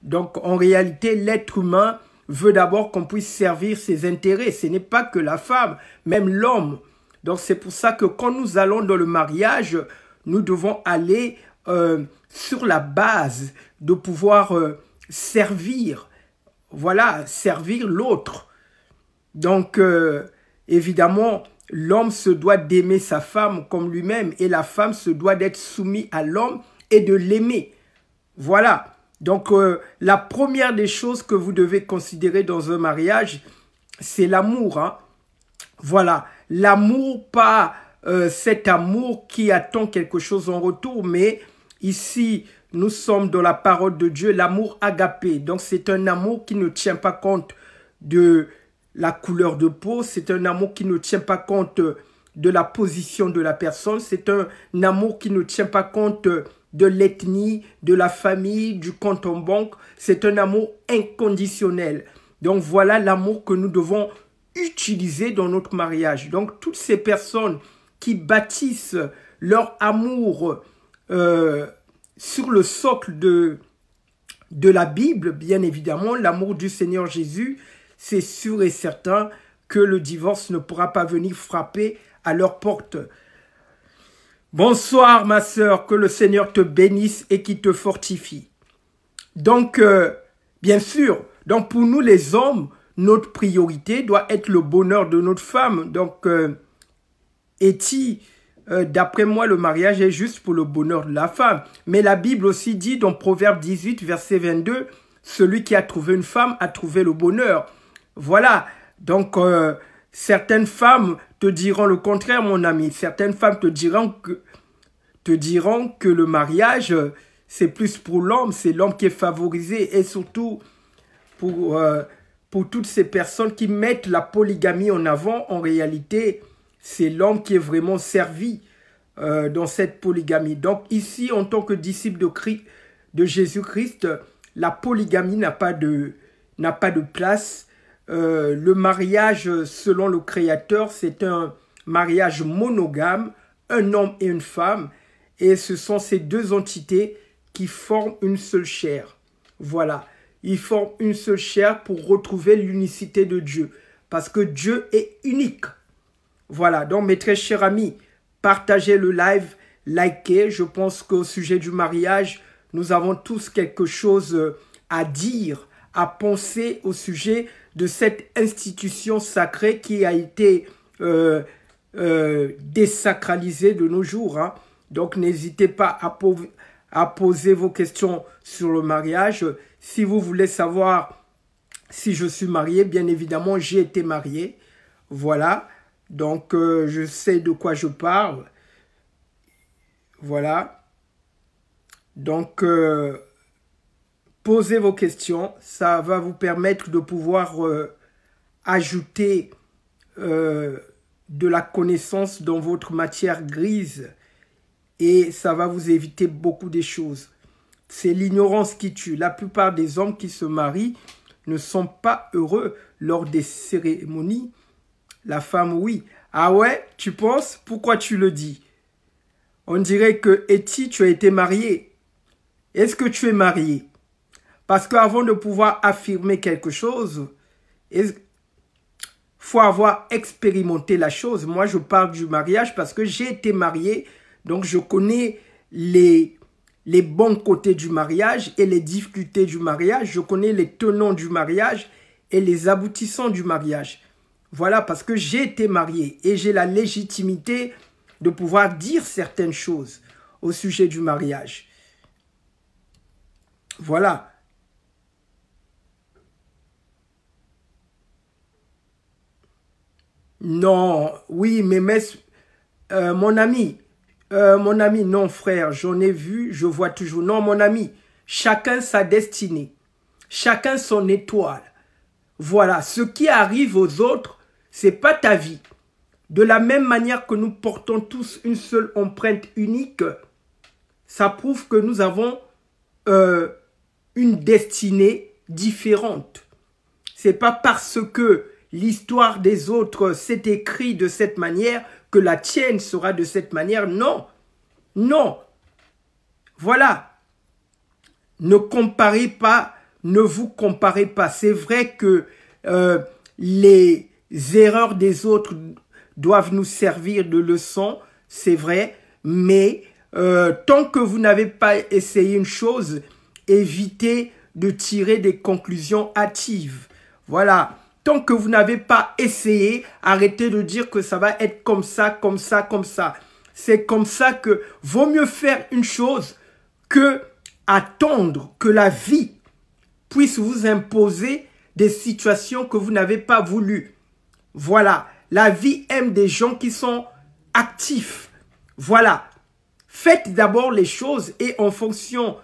Donc, en réalité, l'être humain veut d'abord qu'on puisse servir ses intérêts. Ce n'est pas que la femme, même l'homme. Donc, c'est pour ça que quand nous allons dans le mariage, nous devons aller sur la base de pouvoir servir. Voilà, servir l'autre. Donc, évidemment, l'homme se doit d'aimer sa femme comme lui-même et la femme se doit d'être soumise à l'homme et de l'aimer. Voilà. Donc, la première des choses que vous devez considérer dans un mariage, c'est l'amour. Hein. Voilà. L'amour, pas cet amour qui attend quelque chose en retour, mais ici, nous sommes dans la parole de Dieu, l'amour agapé. Donc, c'est un amour qui ne tient pas compte de la couleur de peau, c'est un amour qui ne tient pas compte de la position de la personne, c'est un amour qui ne tient pas compte de l'ethnie, de la famille, du compte en banque, c'est un amour inconditionnel. Donc voilà l'amour que nous devons utiliser dans notre mariage. Donc toutes ces personnes qui bâtissent leur amour sur le socle de la Bible, bien évidemment, l'amour du Seigneur Jésus, c'est sûr et certain que le divorce ne pourra pas venir frapper à leur porte. Bonsoir ma sœur, que le Seigneur te bénisse et qu'il te fortifie. Donc, bien sûr, donc pour nous les hommes, notre priorité doit être le bonheur de notre femme. Donc, d'après moi, le mariage est juste pour le bonheur de la femme. Mais la Bible aussi dit dans Proverbe 18, verset 22, « Celui qui a trouvé une femme a trouvé le bonheur. » Voilà, donc certaines femmes te diront le contraire, mon ami. Certaines femmes te diront que le mariage, c'est plus pour l'homme, c'est l'homme qui est favorisé. Et surtout, pour toutes ces personnes qui mettent la polygamie en avant, en réalité, c'est l'homme qui est vraiment servi dans cette polygamie. Donc ici, en tant que disciple de Jésus-Christ, la polygamie n'a pas de place. Le mariage selon le Créateur, c'est un mariage monogame, un homme et une femme, et ce sont ces deux entités qui forment une seule chair. Voilà, ils forment une seule chair pour retrouver l'unicité de Dieu, parce que Dieu est unique. Voilà, donc mes très chers amis, partagez le live, likez. Je pense qu'au sujet du mariage, nous avons tous quelque chose à dire, à penser au sujet de cette institution sacrée qui a été désacralisée de nos jours. Hein. Donc, n'hésitez pas à poser vos questions sur le mariage. Si vous voulez savoir si je suis marié, bien évidemment, j'ai été marié. Voilà. Donc, je sais de quoi je parle. Voilà. Donc, posez vos questions, ça va vous permettre de pouvoir ajouter de la connaissance dans votre matière grise et ça va vous éviter beaucoup de choses. C'est l'ignorance qui tue. La plupart des hommes qui se marient ne sont pas heureux lors des cérémonies. La femme, oui. Ah ouais, tu penses? Pourquoi tu le dis? On dirait que, Eti, tu as été marié. Est-ce que tu es marié? Parce qu'avant de pouvoir affirmer quelque chose, il faut avoir expérimenté la chose. Moi, je parle du mariage parce que j'ai été marié, donc je connais les bons côtés du mariage et les difficultés du mariage. Je connais les tenants du mariage et les aboutissants du mariage. Voilà, parce que j'ai été marié et j'ai la légitimité de pouvoir dire certaines choses au sujet du mariage. Voilà. Non, oui, mais mon ami, non frère, j'en ai vu, je vois toujours. Non, mon ami, chacun sa destinée, chacun son étoile. Voilà, ce qui arrive aux autres, c'est pas ta vie. De la même manière que nous portons tous une seule empreinte unique, ça prouve que nous avons une destinée différente. C'est pas parce que l'histoire des autres s'est écrite de cette manière que la tienne sera de cette manière. Non, non. Voilà. Ne comparez pas ne vous comparez pas. C'est vrai que les erreurs des autres doivent nous servir de leçon, c'est vrai, mais tant que vous n'avez pas essayé une chose, évitez de tirer des conclusions hâtives. Voilà. Tant que vous n'avez pas essayé, arrêtez de dire que ça va être comme ça, comme ça, comme ça. C'est comme ça que vaut mieux faire une chose que attendre que la vie puisse vous imposer des situations que vous n'avez pas voulu. Voilà. La vie aime des gens qui sont actifs. Voilà. Faites d'abord les choses et en fonction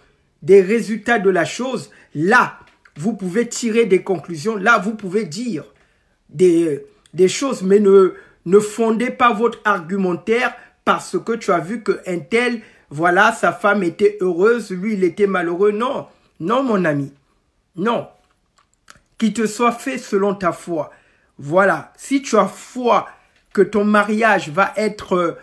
des résultats de la chose, là, vous pouvez tirer des conclusions. Là, vous pouvez dire des choses, mais ne fondez pas votre argumentaire parce que tu as vu qu'un tel, voilà, sa femme était heureuse, lui, il était malheureux. Non, non, mon ami, non. Qu'il te soit fait selon ta foi. Voilà, si tu as foi que ton mariage va être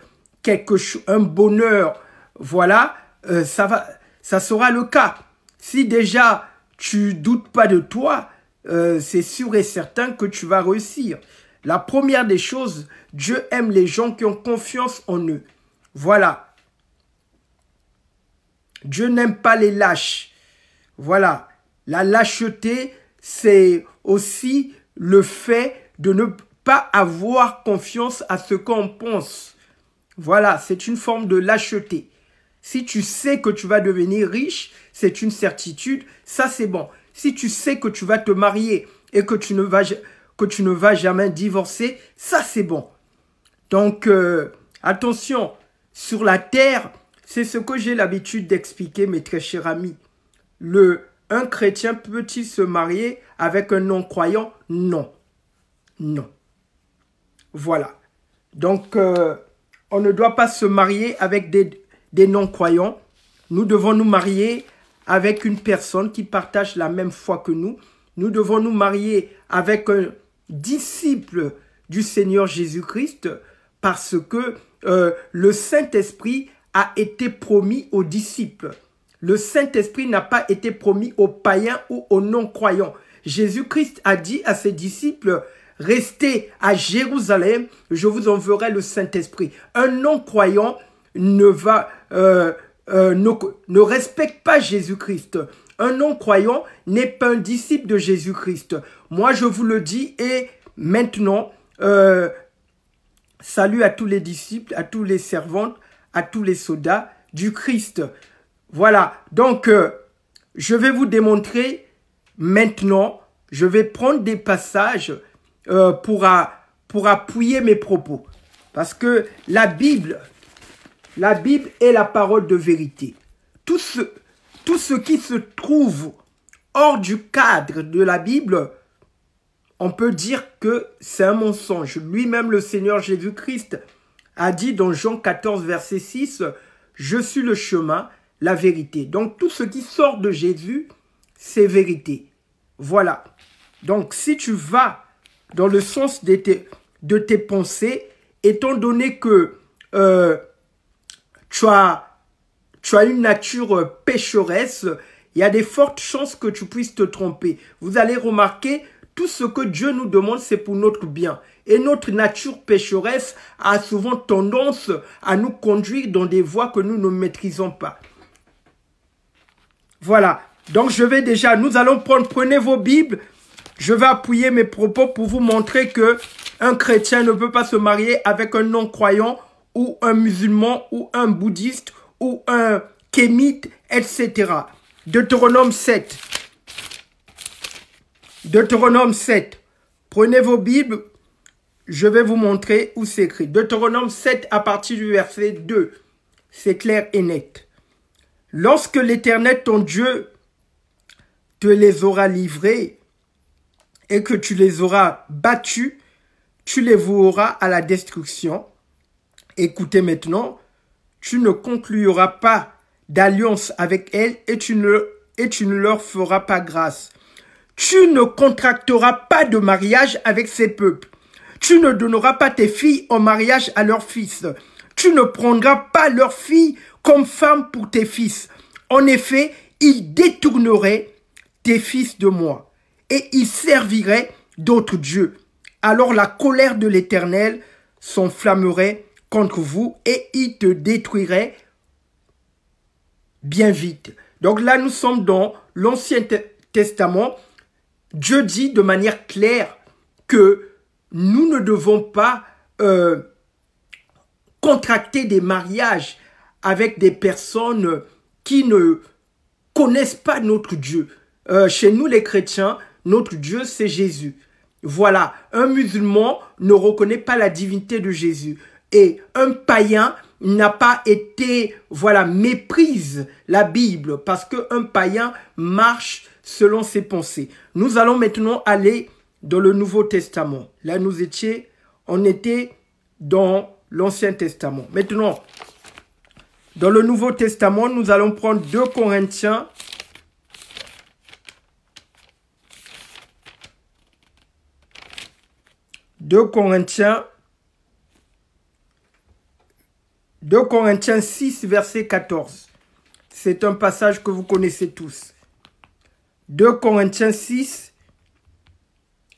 un bonheur, voilà, ça sera le cas. Si déjà tu doutes pas de toi, c'est sûr et certain que tu vas réussir. La première des choses, Dieu aime les gens qui ont confiance en eux. Voilà. Dieu n'aime pas les lâches. Voilà. La lâcheté, c'est aussi le fait de ne pas avoir confiance à ce qu'on pense. Voilà, c'est une forme de lâcheté. Si tu sais que tu vas devenir riche, c'est une certitude, ça c'est bon. Si tu sais que tu vas te marier et que tu ne vas jamais divorcer, ça c'est bon. Donc, attention, sur la terre, c'est ce que j'ai l'habitude d'expliquer, mes très chers amis. Un chrétien peut-il se marier avec un non-croyant? Non. Non. Voilà. Donc, on ne doit pas se marier avec des non-croyants. Nous devons nous marier avec une personne qui partage la même foi que nous. Nous devons nous marier avec un disciple du Seigneur Jésus-Christ parce que le Saint-Esprit a été promis aux disciples. Le Saint-Esprit n'a pas été promis aux païens ou aux non-croyants. Jésus-Christ a dit à ses disciples, « Restez à Jérusalem, je vous enverrai le Saint-Esprit. » Un non-croyant ne respecte pas Jésus-Christ. Un non-croyant n'est pas un disciple de Jésus-Christ. Moi, je vous le dis et maintenant, salut à tous les disciples, à tous les servantes, à tous les soldats du Christ. Voilà, donc je vais vous démontrer maintenant, je vais prendre des passages pour appuyer mes propos. Parce que la Bible est la parole de vérité. Tout ce qui se trouve hors du cadre de la Bible, on peut dire que c'est un mensonge. Lui-même, le Seigneur Jésus-Christ, a dit dans Jean 14, verset 6, « Je suis le chemin, la vérité. » Donc, tout ce qui sort de Jésus, c'est vérité. Voilà. Donc, si tu vas dans le sens de tes pensées, étant donné que tu as une nature pécheresse, il y a des fortes chances que tu puisses te tromper. Vous allez remarquer, tout ce que Dieu nous demande, c'est pour notre bien. Et notre nature pécheresse a souvent tendance à nous conduire dans des voies que nous ne maîtrisons pas. Voilà. Donc, prenez vos Bibles. Je vais appuyer mes propos pour vous montrer que un chrétien ne peut pas se marier avec un non-croyant ou un musulman ou un bouddhiste ou un kémite, etc. Deutéronome 7. Deutéronome 7. Prenez vos Bibles. Je vais vous montrer où c'est écrit. Deutéronome 7 à partir du verset 2. C'est clair et net. Lorsque l'Éternel, ton Dieu, te les aura livrés et que tu les auras battus, tu les voueras à la destruction. Écoutez maintenant, tu ne concluras pas d'alliance avec elles et tu ne leur feras pas grâce. Tu ne contracteras pas de mariage avec ces peuples. Tu ne donneras pas tes filles en mariage à leurs fils. Tu ne prendras pas leurs filles comme femmes pour tes fils. En effet, ils détourneraient des fils de moi, et ils serviraient d'autres dieux. Alors la colère de l'Éternel s'enflammerait contre vous et il te détruirait bien vite. Donc là, nous sommes dans l'Ancien Testament. Dieu dit de manière claire que nous ne devons pas contracter des mariages avec des personnes qui ne connaissent pas notre Dieu. Chez nous, les chrétiens, notre Dieu, c'est Jésus. Voilà, un musulman ne reconnaît pas la divinité de Jésus. Et un païen n'a pas été, voilà, méprise la Bible parce qu'un païen marche selon ses pensées. Nous allons maintenant aller dans le Nouveau Testament. Là, on était dans l'Ancien Testament. Maintenant, dans le Nouveau Testament, nous allons prendre 2 Corinthiens. 2 Corinthiens 6, verset 14. C'est un passage que vous connaissez tous. 2 Corinthiens 6,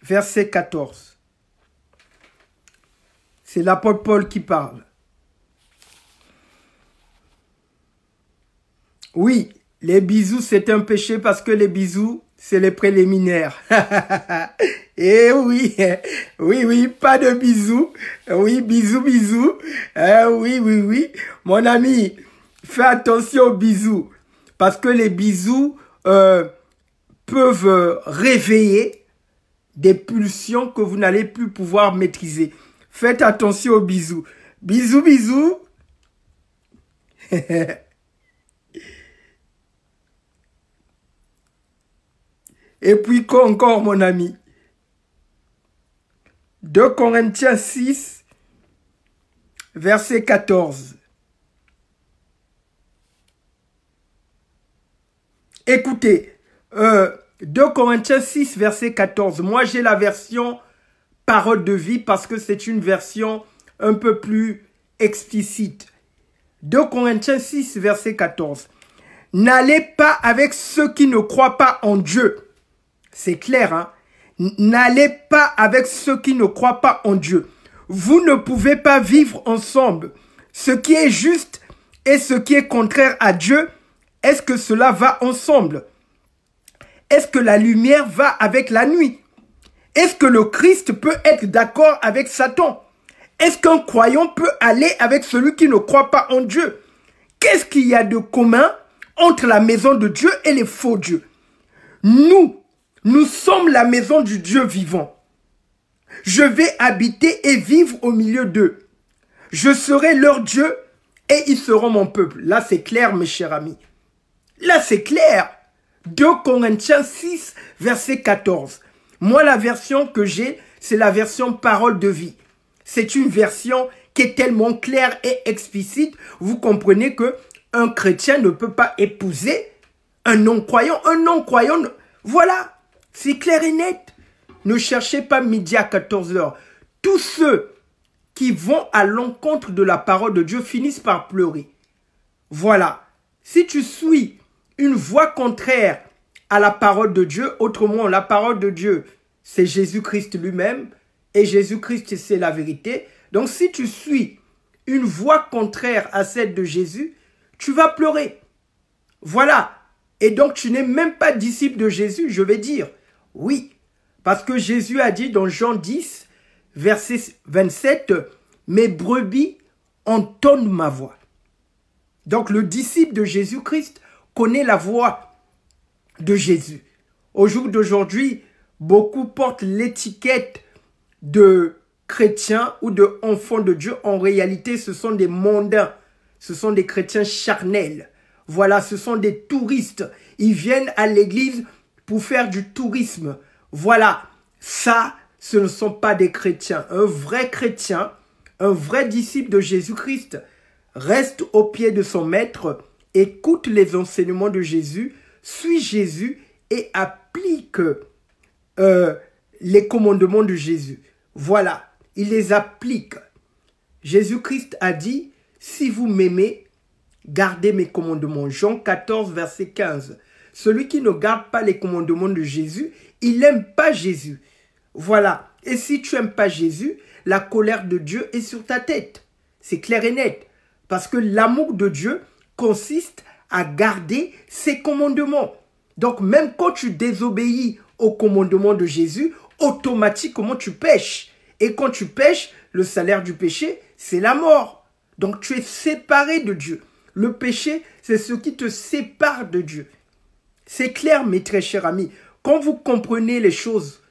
verset 14. C'est l'apôtre Paul qui parle. Oui, les bisous, c'est un péché parce que les bisous, c'est les préliminaires. Eh oui, oui, pas de bisous. Oui, bisous. Oui. Mon ami, fais attention aux bisous. Parce que les bisous peuvent réveiller des pulsions que vous n'allez plus pouvoir maîtriser. Faites attention aux bisous. Bisous. Et puis quoi encore, mon ami? 2 Corinthiens 6, verset 14. Écoutez, 2 Corinthiens 6, verset 14. Moi, j'ai la version parole de vie parce que c'est une version un peu plus explicite. 2 Corinthiens 6, verset 14. N'allez pas avec ceux qui ne croient pas en Dieu. C'est clair, hein? N'allez pas avec ceux qui ne croient pas en Dieu. Vous ne pouvez pas vivre ensemble. Ce qui est juste et ce qui est contraire à Dieu, est-ce que cela va ensemble? Est-ce que la lumière va avec la nuit? Est-ce que le Christ peut être d'accord avec Satan? Est-ce qu'un croyant peut aller avec celui qui ne croit pas en Dieu? Qu'est-ce qu'il y a de commun entre la maison de Dieu et les faux dieux? Nous sommes la maison du Dieu vivant. Je vais habiter et vivre au milieu d'eux. Je serai leur Dieu et ils seront mon peuple. Là, c'est clair, mes chers amis. Là, c'est clair. 2 Corinthiens 6, verset 14. Moi, la version que j'ai, c'est la version parole de vie. C'est une version qui est tellement claire et explicite. Vous comprenez que un chrétien ne peut pas épouser un non-croyant. Un non-croyant, voilà. C'est clair et net. Ne cherchez pas midi à 14h. Tous ceux qui vont à l'encontre de la parole de Dieu finissent par pleurer. Voilà. Si tu suis une voie contraire à la parole de Dieu, autrement, la parole de Dieu, c'est Jésus-Christ lui-même, et Jésus-Christ, c'est la vérité. Donc, si tu suis une voie contraire à celle de Jésus, tu vas pleurer. Voilà. Et donc, tu n'es même pas disciple de Jésus, je vais dire. Oui, parce que Jésus a dit dans Jean 10, verset 27, « Mes brebis entendent ma voix ». Donc, le disciple de Jésus-Christ connaît la voix de Jésus. Au jour d'aujourd'hui, beaucoup portent l'étiquette de chrétiens ou de enfants de Dieu. En réalité, ce sont des mondains. Ce sont des chrétiens charnels. Voilà, ce sont des touristes. Ils viennent à l'église pour faire du tourisme. Voilà, ça, ce ne sont pas des chrétiens. Un vrai chrétien, un vrai disciple de Jésus-Christ reste au pied de son maître, écoute les enseignements de Jésus, suit Jésus et applique les commandements de Jésus. Voilà, il les applique. Jésus-Christ a dit, si vous m'aimez, gardez mes commandements. Jean 14, verset 15. Celui qui ne garde pas les commandements de Jésus, il n'aime pas Jésus. Voilà. Et si tu n'aimes pas Jésus, la colère de Dieu est sur ta tête. C'est clair et net. Parce que l'amour de Dieu consiste à garder ses commandements. Donc même quand tu désobéis aux commandements de Jésus, automatiquement tu pèches. Et quand tu pèches, le salaire du péché, c'est la mort. Donc tu es séparé de Dieu. Le péché, c'est ce qui te sépare de Dieu. C'est clair, mes très chers amis. Quand vous comprenez les choses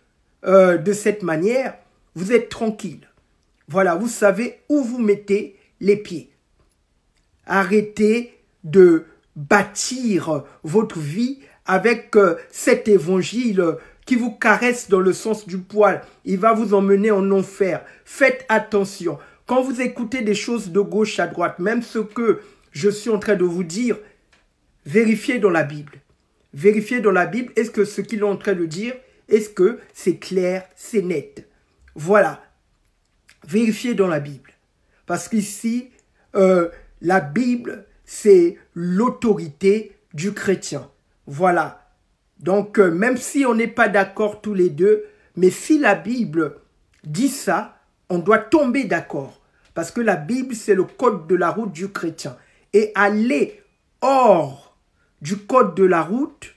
de cette manière, vous êtes tranquille. Voilà, vous savez où vous mettez les pieds. Arrêtez de bâtir votre vie avec cet évangile qui vous caresse dans le sens du poil. Il va vous emmener en enfer. Faites attention. Quand vous écoutez des choses de gauche à droite, même ce que je suis en train de vous dire, vérifiez dans la Bible. Vérifiez dans la Bible, est-ce que ce qu'il est en train de dire, est-ce que c'est clair, c'est net? Voilà. Vérifiez dans la Bible. Parce qu'ici, la Bible, c'est l'autorité du chrétien. Voilà. Donc, même si on n'est pas d'accord tous les deux, mais si la Bible dit ça, on doit tomber d'accord. Parce que la Bible, c'est le code de la route du chrétien. Et aller hors du code de la route,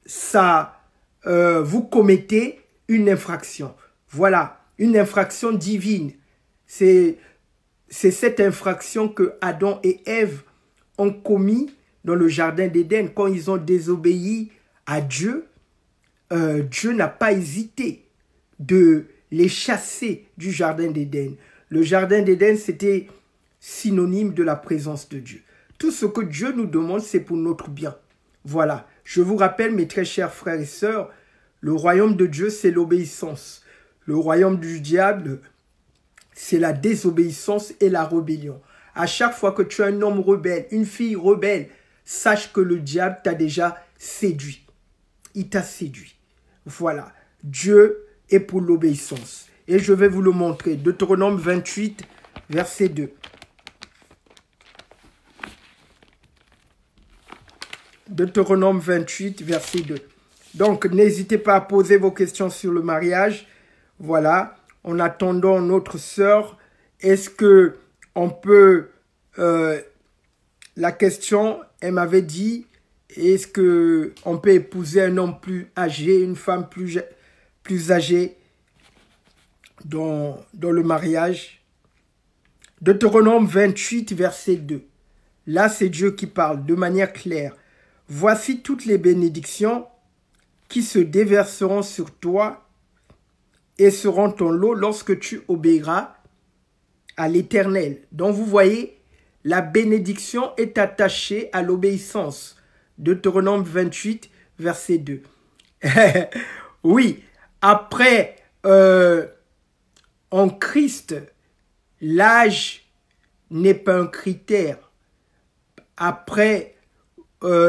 ça, vous commettez une infraction. Voilà, une infraction divine. C'est cette infraction que Adam et Ève ont commis dans le jardin d'Éden. Quand ils ont désobéi à Dieu, Dieu n'a pas hésité de les chasser du jardin d'Éden. Le jardin d'Éden, c'était synonyme de la présence de Dieu. Tout ce que Dieu nous demande, c'est pour notre bien. Voilà. Je vous rappelle, mes très chers frères et sœurs, le royaume de Dieu, c'est l'obéissance. Le royaume du diable, c'est la désobéissance et la rébellion. À chaque fois que tu es un homme rebelle, une fille rebelle, sache que le diable t'a déjà séduit. Il t'a séduit. Voilà. Dieu est pour l'obéissance. Et je vais vous le montrer. Deutéronome 28, verset 2. Deutéronome 28, verset 2. Donc, n'hésitez pas à poser vos questions sur le mariage. Voilà. En attendant notre sœur, est-ce que on peut... la question, elle m'avait dit, est-ce que on peut épouser un homme plus âgé, une femme plus âgée dans le mariage? Deutéronome 28, verset 2. Là, c'est Dieu qui parle de manière claire. Voici toutes les bénédictions qui se déverseront sur toi et seront ton lot lorsque tu obéiras à l'Éternel. Donc, vous voyez, la bénédiction est attachée à l'obéissance. Deutéronome 28, verset 2. Oui, après, en Christ, l'âge n'est pas un critère. Après,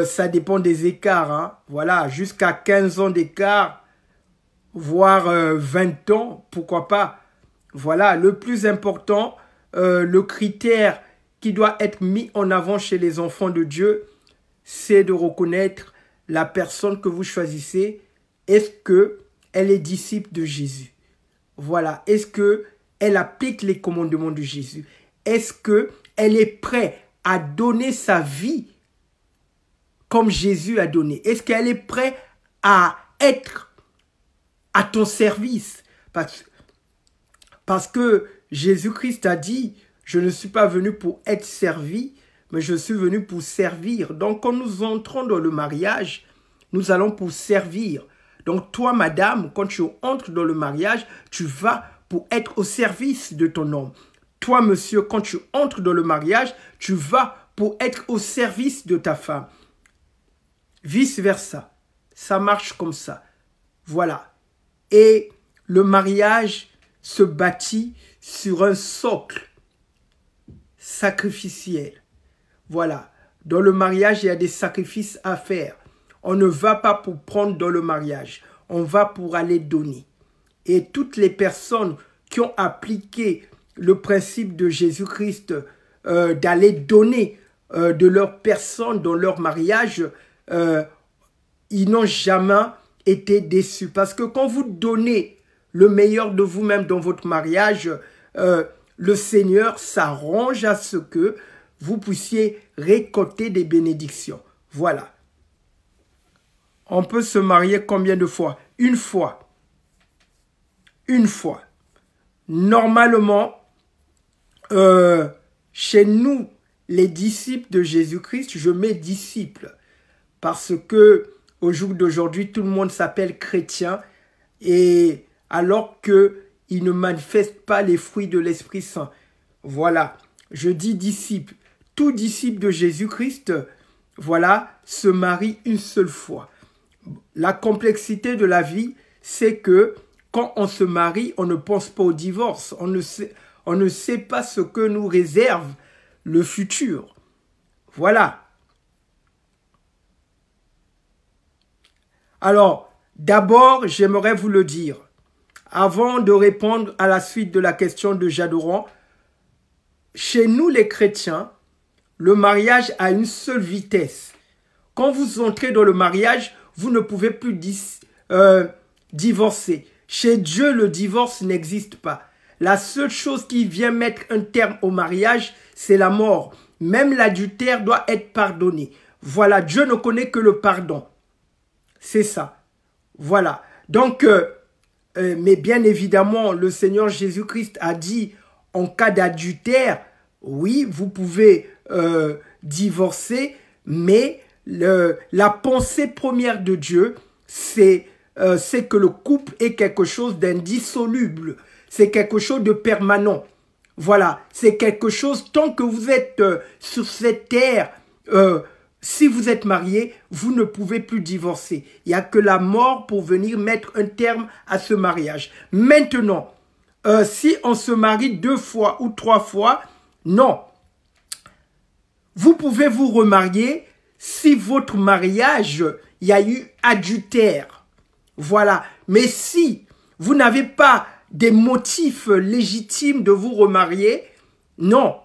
ça dépend des écarts. Hein. Voilà, jusqu'à 15 ans d'écart, voire 20 ans, pourquoi pas. Voilà, le plus important, le critère qui doit être mis en avant chez les enfants de Dieu, c'est de reconnaître la personne que vous choisissez. Est-ce qu'elle est disciple de Jésus? Voilà, est-ce qu'elle applique les commandements de Jésus? Est-ce qu'elle est prête à donner sa vie comme Jésus a donné? Est-ce qu'elle est prête à être à ton service? Parce que Jésus-Christ a dit, je ne suis pas venu pour être servi, mais je suis venu pour servir. Donc, quand nous entrons dans le mariage, nous allons pour servir. Donc, toi, madame, quand tu entres dans le mariage, tu vas pour être au service de ton homme. Toi, monsieur, quand tu entres dans le mariage, tu vas pour être au service de ta femme. Vice-versa. Ça marche comme ça. Voilà. Et le mariage se bâtit sur un socle sacrificiel. Voilà. Dans le mariage, il y a des sacrifices à faire. On ne va pas pour prendre dans le mariage. On va pour aller donner. Et toutes les personnes qui ont appliqué le principe de Jésus-Christ d'aller donner de leur personne dans leur mariage ils n'ont jamais été déçus. Parce que quand vous donnez le meilleur de vous-même dans votre mariage, le Seigneur s'arrange à ce que vous puissiez récolter des bénédictions. Voilà. On peut se marier combien de fois? Une fois. Une fois. Normalement, chez nous, les disciples de Jésus-Christ, je mets disciples parce que au jour d'aujourd'hui, tout le monde s'appelle chrétien et alors qu'ils ne manifestent pas les fruits de l'Esprit Saint. Voilà, je dis disciple. Tout disciple de Jésus-Christ, voilà, se marie une seule fois. La complexité de la vie, c'est que quand on se marie, on ne pense pas au divorce. On ne sait pas ce que nous réserve le futur. Voilà. Alors, d'abord, j'aimerais vous le dire. Avant de répondre à la suite de la question de Jadoran, chez nous les chrétiens, le mariage a une seule vitesse. Quand vous entrez dans le mariage, vous ne pouvez plus divorcer. Chez Dieu, le divorce n'existe pas. La seule chose qui vient mettre un terme au mariage, c'est la mort. Même l'adultère doit être pardonné. Voilà, Dieu ne connaît que le pardon. C'est ça. Voilà. Donc, mais bien évidemment, le Seigneur Jésus-Christ a dit, en cas d'adultère, oui, vous pouvez divorcer, mais la pensée première de Dieu, c'est que le couple est quelque chose d'indissoluble. C'est quelque chose de permanent. Voilà, c'est quelque chose, tant que vous êtes sur cette terre, si vous êtes marié, vous ne pouvez plus divorcer. Il n'y a que la mort pour venir mettre un terme à ce mariage. Maintenant, si on se marie 2 fois ou 3 fois, non. Vous pouvez vous remarier si votre mariage, il y a eu adultère. Voilà. Mais si vous n'avez pas des motifs légitimes de vous remarier, non.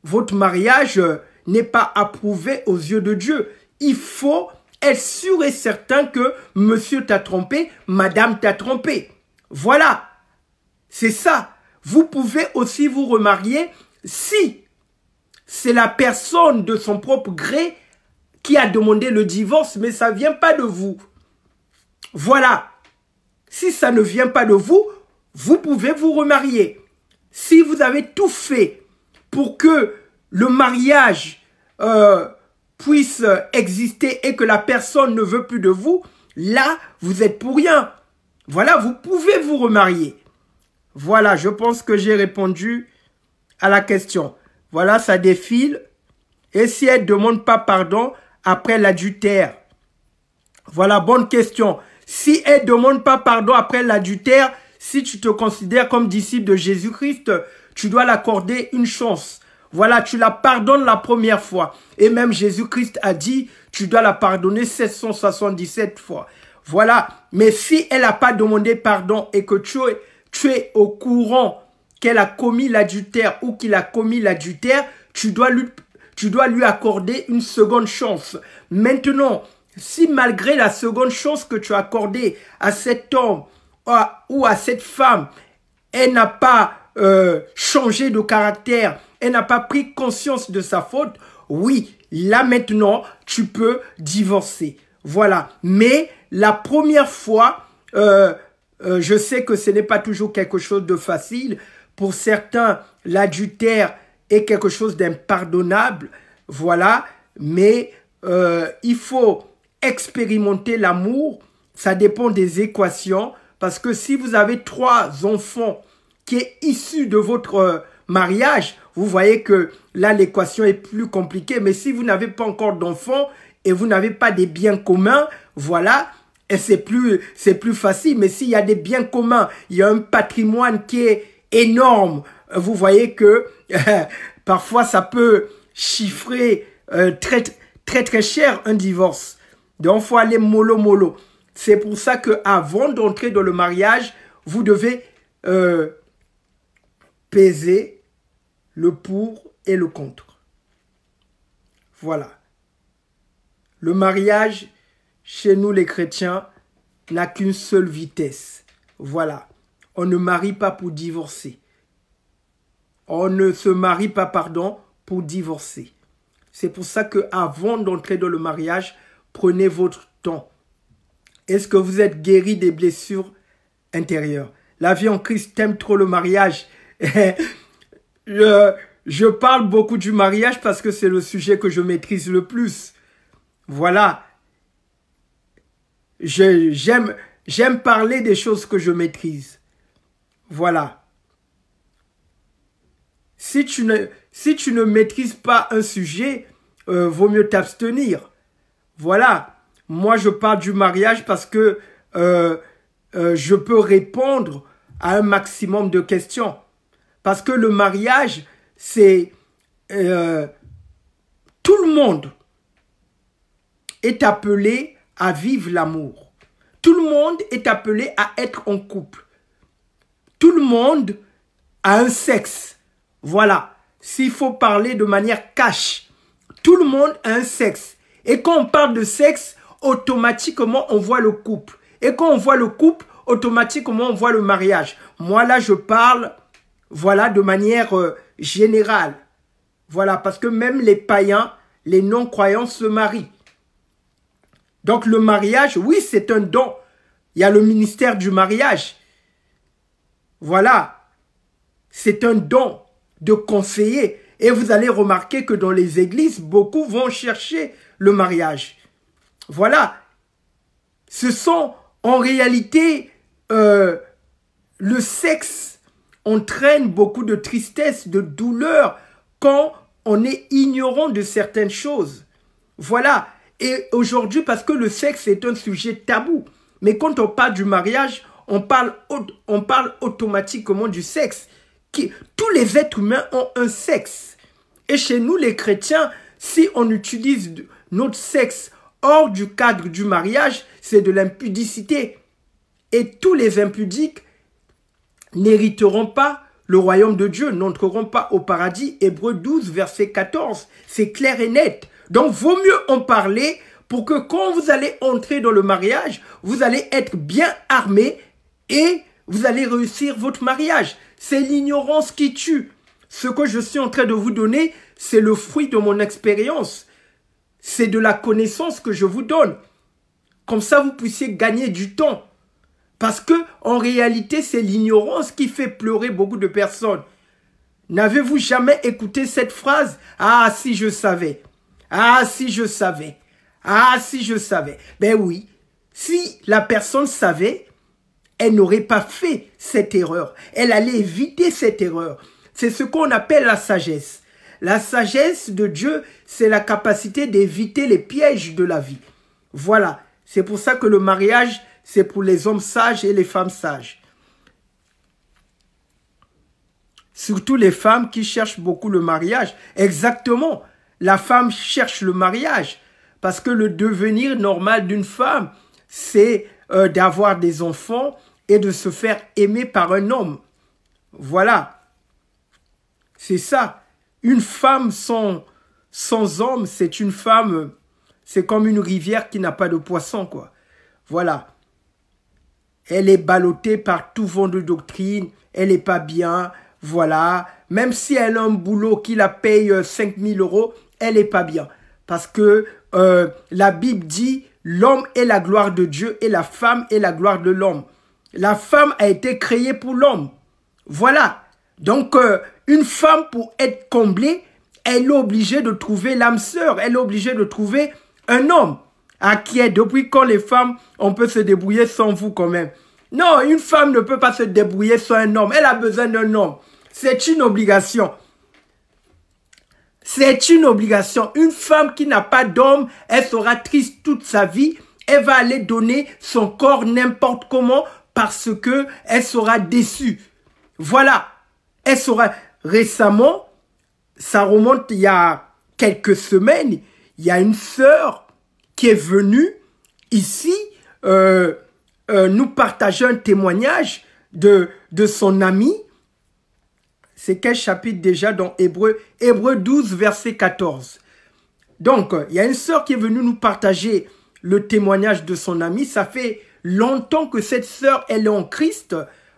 Votre mariage n'est pas approuvé aux yeux de Dieu. Il faut être sûr et certain que monsieur t'a trompé, madame t'a trompé. Voilà. C'est ça. Vous pouvez aussi vous remarier si c'est la personne de son propre gré qui a demandé le divorce, mais ça ne vient pas de vous. Voilà. Si ça ne vient pas de vous, vous pouvez vous remarier. Si vous avez tout fait pour que le mariage puisse exister et que la personne ne veut plus de vous, là, vous êtes pour rien. Voilà, vous pouvez vous remarier. Voilà, je pense que j'ai répondu à la question. Voilà, ça défile. Et si elle ne demande pas pardon après l'adultère? Voilà, bonne question. Si elle ne demande pas pardon après l'adultère, si tu te considères comme disciple de Jésus-Christ, tu dois l'accorder une chance. Voilà, tu la pardonnes la première fois. Et même Jésus-Christ a dit, tu dois la pardonner 777 fois. Voilà, mais si elle n'a pas demandé pardon et que tu es au courant qu'elle a commis l'adultère ou qu'il a commis l'adultère, tu dois lui accorder une seconde chance. Maintenant, si malgré la seconde chance que tu as accordée à cet homme ou à cette femme, elle n'a pas changé de caractère, elle n'a pas pris conscience de sa faute, oui, là maintenant, tu peux divorcer. Voilà. Mais la première fois, je sais que ce n'est pas toujours quelque chose de facile. Pour certains, l'adultère est quelque chose d'impardonnable. Voilà. Mais il faut expérimenter l'amour. Ça dépend des équations. Parce que si vous avez 3 enfants qui est issu de votre mariage, vous voyez que là, l'équation est plus compliquée. Mais si vous n'avez pas encore d'enfants et vous n'avez pas des biens communs, voilà, et c'est plus facile. Mais s'il y a des biens communs, il y a un patrimoine qui est énorme, vous voyez que parfois ça peut chiffrer très cher un divorce. Donc, il faut aller mollo. C'est pour ça qu'avant d'entrer dans le mariage, vous devez peser le pour et le contre. Voilà. Le mariage chez nous les chrétiens, n'a qu'une seule vitesse. Voilà. On ne marie pas pour divorcer. On ne se marie pas, pardon, pour divorcer. C'est pour ça qu'avant d'entrer dans le mariage, prenez votre temps. Est-ce que vous êtes guéri des blessures intérieures? La vie en Christ t'aime trop le mariage. Je parle beaucoup du mariage parce que c'est le sujet que je maîtrise le plus. Voilà. J'aime parler des choses que je maîtrise. Voilà. Si tu ne maîtrises pas un sujet, vaut mieux t'abstenir. Voilà. Moi, je parle du mariage parce que je peux répondre à un maximum de questions. Parce que le mariage, c'est... tout le monde est appelé à vivre l'amour. Tout le monde est appelé à être en couple. Tout le monde a un sexe. Voilà. S'il faut parler de manière cash, tout le monde a un sexe. Et quand on parle de sexe, automatiquement, on voit le couple. Et quand on voit le couple, automatiquement, on voit le mariage. Moi, là, je parle, voilà, de manière générale. Voilà, parce que même les païens, les non-croyants se marient. Donc, le mariage, oui, c'est un don. Il y a le ministère du mariage. Voilà. C'est un don de conseiller. Et vous allez remarquer que dans les églises, beaucoup vont chercher le mariage. Voilà. Ce sont en réalité, le sexe entraîne beaucoup de tristesse, de douleur quand on est ignorant de certaines choses. Voilà. Et aujourd'hui, parce que le sexe est un sujet tabou. Mais quand on parle du mariage, on parle automatiquement du sexe. Tous les êtres humains ont un sexe. Et chez nous, les chrétiens, si on utilise notre sexe hors du cadre du mariage, c'est de l'impudicité. Et tous les impudiques n'hériteront pas le royaume de Dieu, n'entreront pas au paradis. Hébreux 12, verset 14. C'est clair et net. Donc, vaut mieux en parler pour que quand vous allez entrer dans le mariage, vous allez être bien armé et vous allez réussir votre mariage. C'est l'ignorance qui tue. Ce que je suis en train de vous donner, c'est le fruit de mon expérience. C'est de la connaissance que je vous donne. Comme ça, vous puissiez gagner du temps. Parce que, en réalité, c'est l'ignorance qui fait pleurer beaucoup de personnes. N'avez-vous jamais écouté cette phrase? Ah, si je savais. Ah, si je savais. Ah, si je savais. Ben oui. Si la personne savait, elle n'aurait pas fait cette erreur. Elle allait éviter cette erreur. C'est ce qu'on appelle la sagesse. La sagesse de Dieu, c'est la capacité d'éviter les pièges de la vie. Voilà. C'est pour ça que le mariage, c'est pour les hommes sages et les femmes sages. Surtout les femmes qui cherchent beaucoup le mariage. Exactement. La femme cherche le mariage. Parce que le devenir normal d'une femme, c'est d'avoir des enfants et de se faire aimer par un homme. Voilà. C'est ça. Une femme sans homme, c'est une femme, c'est comme une rivière qui n'a pas de poisson, quoi. Voilà. Elle est ballottée par tout vent de doctrine, elle n'est pas bien, voilà. Même si elle a un boulot qui la paye 5 000 €, elle n'est pas bien. Parce que la Bible dit, l'homme est la gloire de Dieu et la femme est la gloire de l'homme. La femme a été créée pour l'homme. Voilà. Donc, une femme, pour être comblée, elle est obligée de trouver l'âme sœur. Elle est obligée de trouver un homme. À qui est, depuis quand les femmes, on peut se débrouiller sans vous quand même. Non, une femme ne peut pas se débrouiller sans un homme. Elle a besoin d'un homme. C'est une obligation. C'est une obligation. Une femme qui n'a pas d'homme, elle sera triste toute sa vie. Elle va aller donner son corps n'importe comment parce que elle sera déçue. Voilà. Elle sera... Récemment, ça remonte il y a quelques semaines, il y a une sœur qui est venue ici nous partager un témoignage de son ami. C'est quel chapitre déjà dans Hébreux 12, verset 14. Donc, il y a une sœur qui est venue nous partager le témoignage de son ami. Ça fait longtemps que cette sœur, elle est en Christ.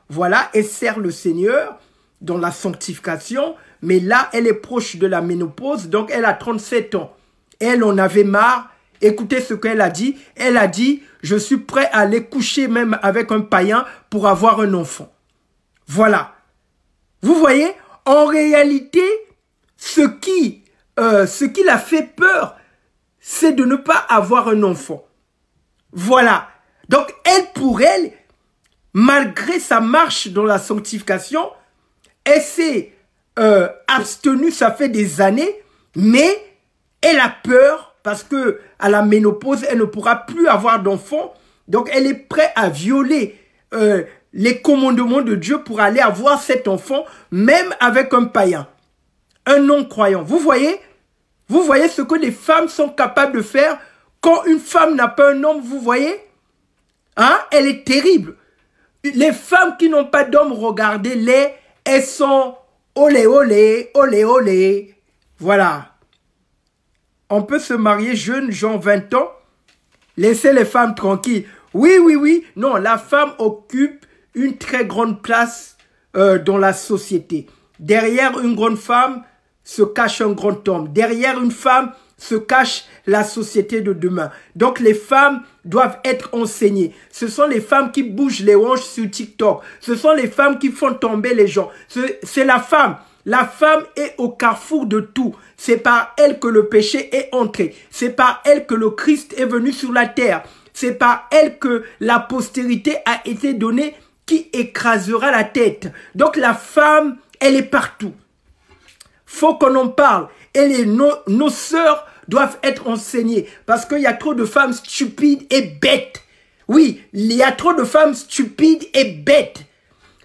Voilà, elle sert le Seigneur dans la sanctification. Mais là, elle est proche de la ménopause. Donc, elle a 37 ans. Elle en avait marre. Écoutez ce qu'elle a dit. Elle a dit, je suis prêt à aller coucher même avec un païen pour avoir un enfant. Voilà. Vous voyez, en réalité, ce qui l'a fait peur, c'est de ne pas avoir un enfant. Voilà. Donc, pour elle, malgré sa marche dans la sanctification, elle s'est abstenue, ça fait des années, mais elle a peur parce que à la ménopause, elle ne pourra plus avoir d'enfant. Donc, elle est prête à violer les commandements de Dieu pour aller avoir cet enfant, même avec un païen, un non-croyant. Vous voyez ce que les femmes sont capables de faire quand une femme n'a pas un homme, vous voyez? Hein? Elle est terrible. Les femmes qui n'ont pas d'homme, regardez-les, elles sont olé, olé, olé, olé. Voilà. On peut se marier jeune, genre 20 ans. Laissez les femmes tranquilles. Oui, oui, oui. Non, la femme occupe une très grande place dans la société. Derrière une grande femme se cache un grand homme. Derrière une femme se cache la société de demain. Donc les femmes doivent être enseignées. Ce sont les femmes qui bougent les hanches sur TikTok. Ce sont les femmes qui font tomber les gens. C'est la femme. La femme est au carrefour de tout. C'est par elle que le péché est entré. C'est par elle que le Christ est venu sur la terre. C'est par elle que la postérité a été donnée qui écrasera la tête. Donc la femme, elle est partout. Faut qu'on en parle. Et nos sœurs doivent être enseignées. Parce qu'il y a trop de femmes stupides et bêtes. Oui, il y a trop de femmes stupides et bêtes.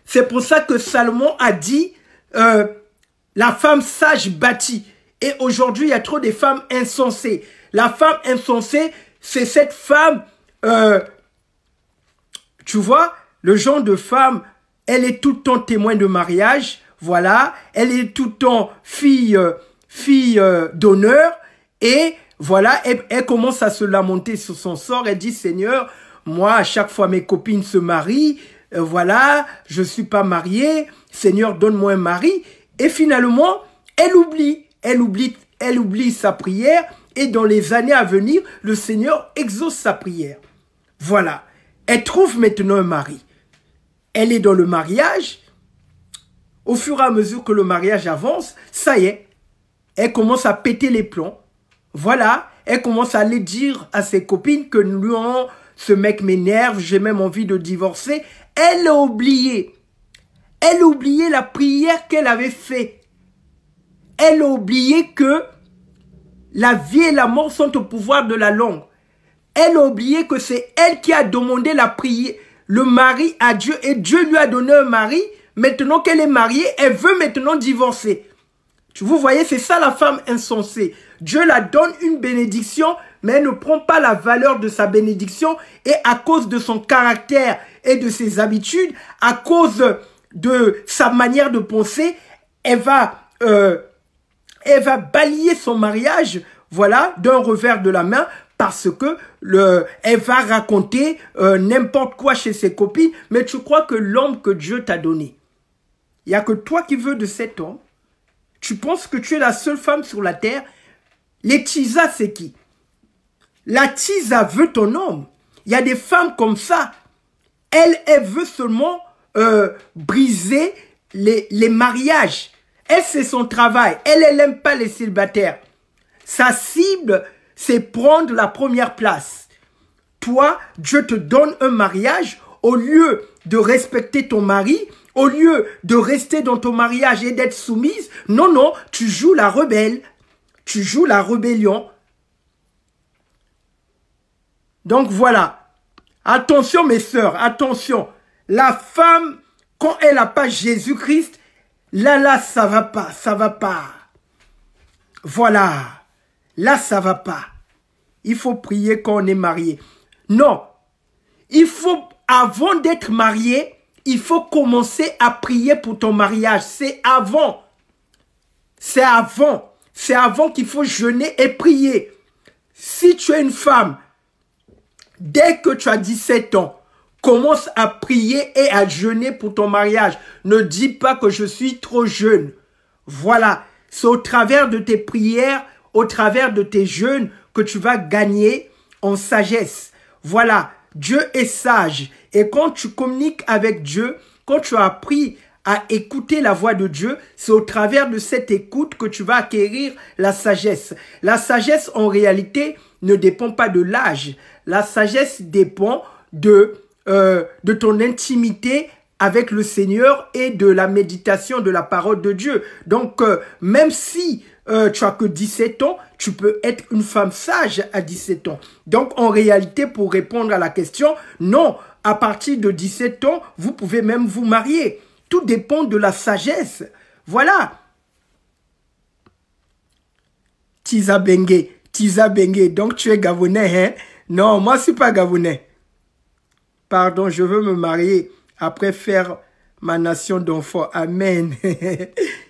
C'est pour ça que Salomon a dit, la femme sage bâtit. Et aujourd'hui, il y a trop de femmes insensées. La femme insensée, c'est cette femme, tu vois, le genre de femme, elle est tout le temps témoin de mariage. Voilà, elle est tout le temps fille d'honneur. Et voilà, elle commence à se lamenter sur son sort. Elle dit, Seigneur, moi, à chaque fois mes copines se marient, voilà, je suis pas mariée. Seigneur, donne-moi un mari. Et finalement, elle oublie sa prière. Et dans les années à venir, le Seigneur exauce sa prière. Voilà, elle trouve maintenant un mari. Elle est dans le mariage. Au fur et à mesure que le mariage avance, ça y est, elle commence à péter les plombs. Voilà, elle commence à aller dire à ses copines que non, ce mec m'énerve, j'ai même envie de divorcer. Elle a oublié. Elle a oublié la prière qu'elle avait faite. Elle a oublié que la vie et la mort sont au pouvoir de la langue. Elle a oublié que c'est elle qui a demandé la prière, le mari à Dieu, et Dieu lui a donné un mari. Maintenant qu'elle est mariée, elle veut maintenant divorcer. Vous voyez, c'est ça la femme insensée. Dieu la donne une bénédiction, mais elle ne prend pas la valeur de sa bénédiction. Et à cause de son caractère et de ses habitudes, à cause de sa manière de penser, elle va balayer son mariage, voilà, d'un revers de la main, parce que elle va raconter n'importe quoi chez ses copines. Mais tu crois que l'homme que Dieu t'a donné, il n'y a que toi qui veux de cet homme? Tu penses que tu es la seule femme sur la terre? Les Tisa, c'est qui? La Tisa veut ton homme. Il y a des femmes comme ça. Elle veut seulement briser les mariages. Elle, c'est son travail. Elle n'aime pas les célibataires. Sa cible, c'est prendre la première place. Toi, Dieu te donne un mariage. Au lieu de respecter ton mari, au lieu de rester dans ton mariage et d'être soumise, non, non, tu joues la rebelle. Tu joues la rébellion. Donc voilà. Attention mes sœurs, attention. La femme, quand elle n'a pas Jésus-Christ, là, ça va pas, ça va pas. Voilà. Là, ça va pas. Il faut prier quand on est marié. Non. Il faut, avant d'être marié, il faut commencer à prier pour ton mariage. C'est avant. C'est avant. C'est avant qu'il faut jeûner et prier. Si tu es une femme, Dès que tu as 17 ans, commence à prier et à jeûner pour ton mariage. Ne dis pas que je suis trop jeune. Voilà, c'est au travers de tes prières, au travers de tes jeûnes que tu vas gagner en sagesse. Voilà, Dieu est sage. Et quand tu communiques avec Dieu, quand tu as appris à écouter la voix de Dieu, c'est au travers de cette écoute que tu vas acquérir la sagesse. La sagesse, en réalité, ne dépend pas de l'âge. La sagesse dépend de ton intimité avec le Seigneur et de la méditation de la parole de Dieu. Donc, même si tu as que 17 ans, tu peux être une femme sage à 17 ans. Donc, en réalité, pour répondre à la question, non, à partir de 17 ans, vous pouvez même vous marier. Tout dépend de la sagesse. Voilà. Tiza Bengue. Donc, tu es Gabonais, hein? Non, moi, je ne suis pas Gabonais. Pardon, je veux me marier après faire ma nation d'enfants. Amen.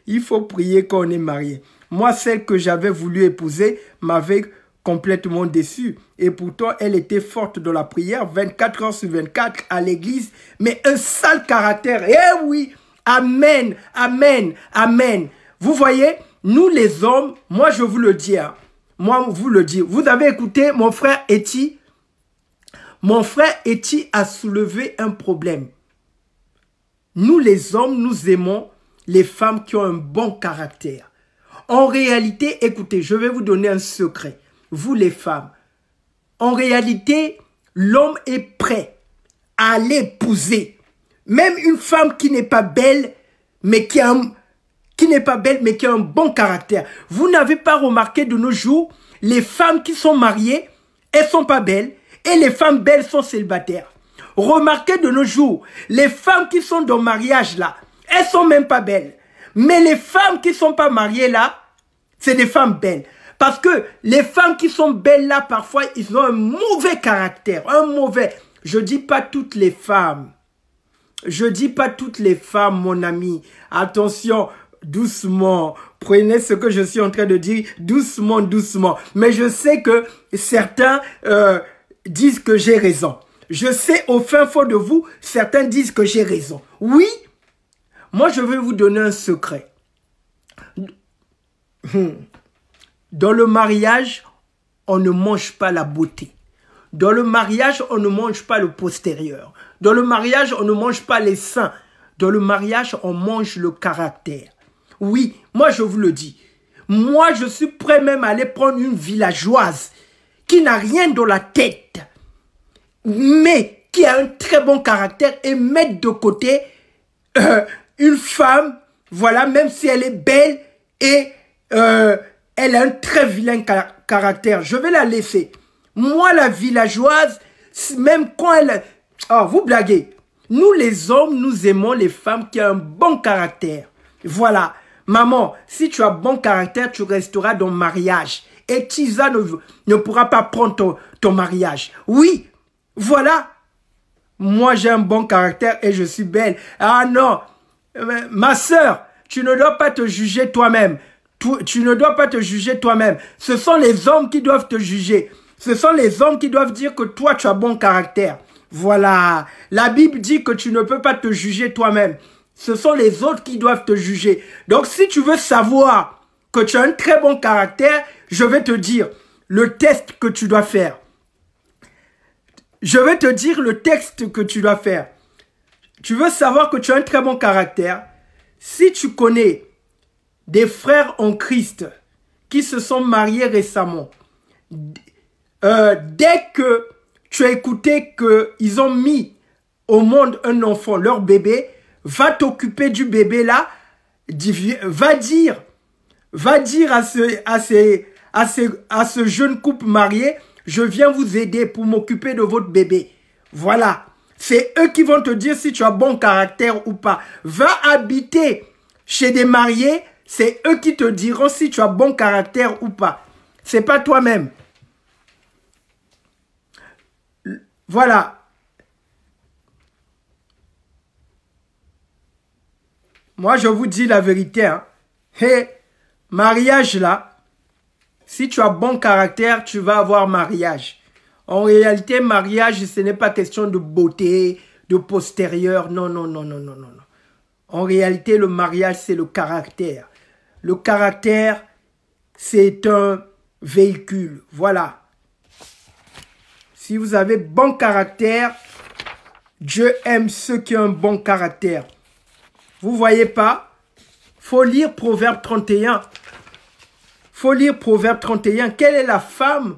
Il faut prier quand on est marié. Moi, celle que j'avais voulu épouser m'avait complètement déçu. Et pourtant, elle était forte dans la prière, 24 heures sur 24 à l'église, mais un sale caractère. Eh oui, amen, amen, amen. Vous voyez, nous les hommes, moi je vous le dis, hein, moi vous le dis. Vous avez écouté mon frère Eti? Mon frère Eti a soulevé un problème. Nous les hommes, nous aimons les femmes qui ont un bon caractère. En réalité, écoutez, je vais vous donner un secret. Vous les femmes, en réalité, l'homme est prêt à l'épouser. Même une femme qui n'est pas belle, mais qui a un bon caractère. Vous n'avez pas remarqué de nos jours, les femmes qui sont mariées, elles sont pas belles. Et les femmes belles sont célibataires. Remarquez de nos jours, les femmes qui sont dans le mariage là, elles sont même pas belles. Mais les femmes qui sont pas mariées là, c'est des femmes belles. Parce que les femmes qui sont belles là, parfois, ils ont un mauvais caractère. Je dis pas toutes les femmes. Je dis pas toutes les femmes, mon ami. Attention, doucement. Prenez ce que je suis en train de dire, doucement, doucement. Mais je sais que certains disent que j'ai raison. Je sais au fin fond de vous, certains disent que j'ai raison. Oui, moi je vais vous donner un secret. Dans le mariage, on ne mange pas la beauté. Dans le mariage, on ne mange pas le postérieur. Dans le mariage, on ne mange pas les seins. Dans le mariage, on mange le caractère. Oui, moi je vous le dis. Moi, je suis prêt même à aller prendre une villageoise qui n'a rien dans la tête, mais qui a un très bon caractère et mettre de côté une femme, voilà, même si elle est belle et elle a un très vilain caractère. Je vais la laisser. Moi, la villageoise, même quand elle... Oh, vous blaguez. Nous, les hommes, nous aimons les femmes qui ont un bon caractère. Voilà. Maman, si tu as bon caractère, tu resteras dans le mariage. Et Tiza ne pourra pas prendre ton mariage. Oui, voilà. Moi, j'ai un bon caractère et je suis belle. Ah non, ma sœur, tu ne dois pas te juger toi-même. Tu ne dois pas te juger toi-même. Ce sont les hommes qui doivent te juger. Ce sont les hommes qui doivent dire que toi, tu as bon caractère. Voilà. La Bible dit que tu ne peux pas te juger toi-même. Ce sont les autres qui doivent te juger. Donc, si tu veux savoir que tu as un très bon caractère, je vais te dire le test que tu dois faire. Je vais te dire le texte que tu dois faire. Tu veux savoir que tu as un très bon caractère. Si tu connais des frères en Christ qui se sont mariés récemment, dès que tu as écouté qu'ils ont mis au monde un enfant, leur bébé, va t'occuper du bébé là, va dire à ce jeune couple marié, je viens vous aider pour m'occuper de votre bébé. Voilà. C'est eux qui vont te dire si tu as bon caractère ou pas. Va habiter chez des mariés, c'est eux qui te diront si tu as bon caractère ou pas. C'est pas toi-même. Voilà. Moi, je vous dis la vérité. Hein. Hey, mariage là, si tu as bon caractère, tu vas avoir mariage. En réalité, mariage, ce n'est pas question de beauté, de postérieur. Non, non, non, non, non, non. En réalité, le mariage, c'est le caractère. Le caractère, c'est un véhicule. Voilà. Si vous avez bon caractère, Dieu aime ceux qui ont un bon caractère. Vous voyez pas? Faut lire Proverbe 31. Faut lire Proverbe 31. Quelle est la femme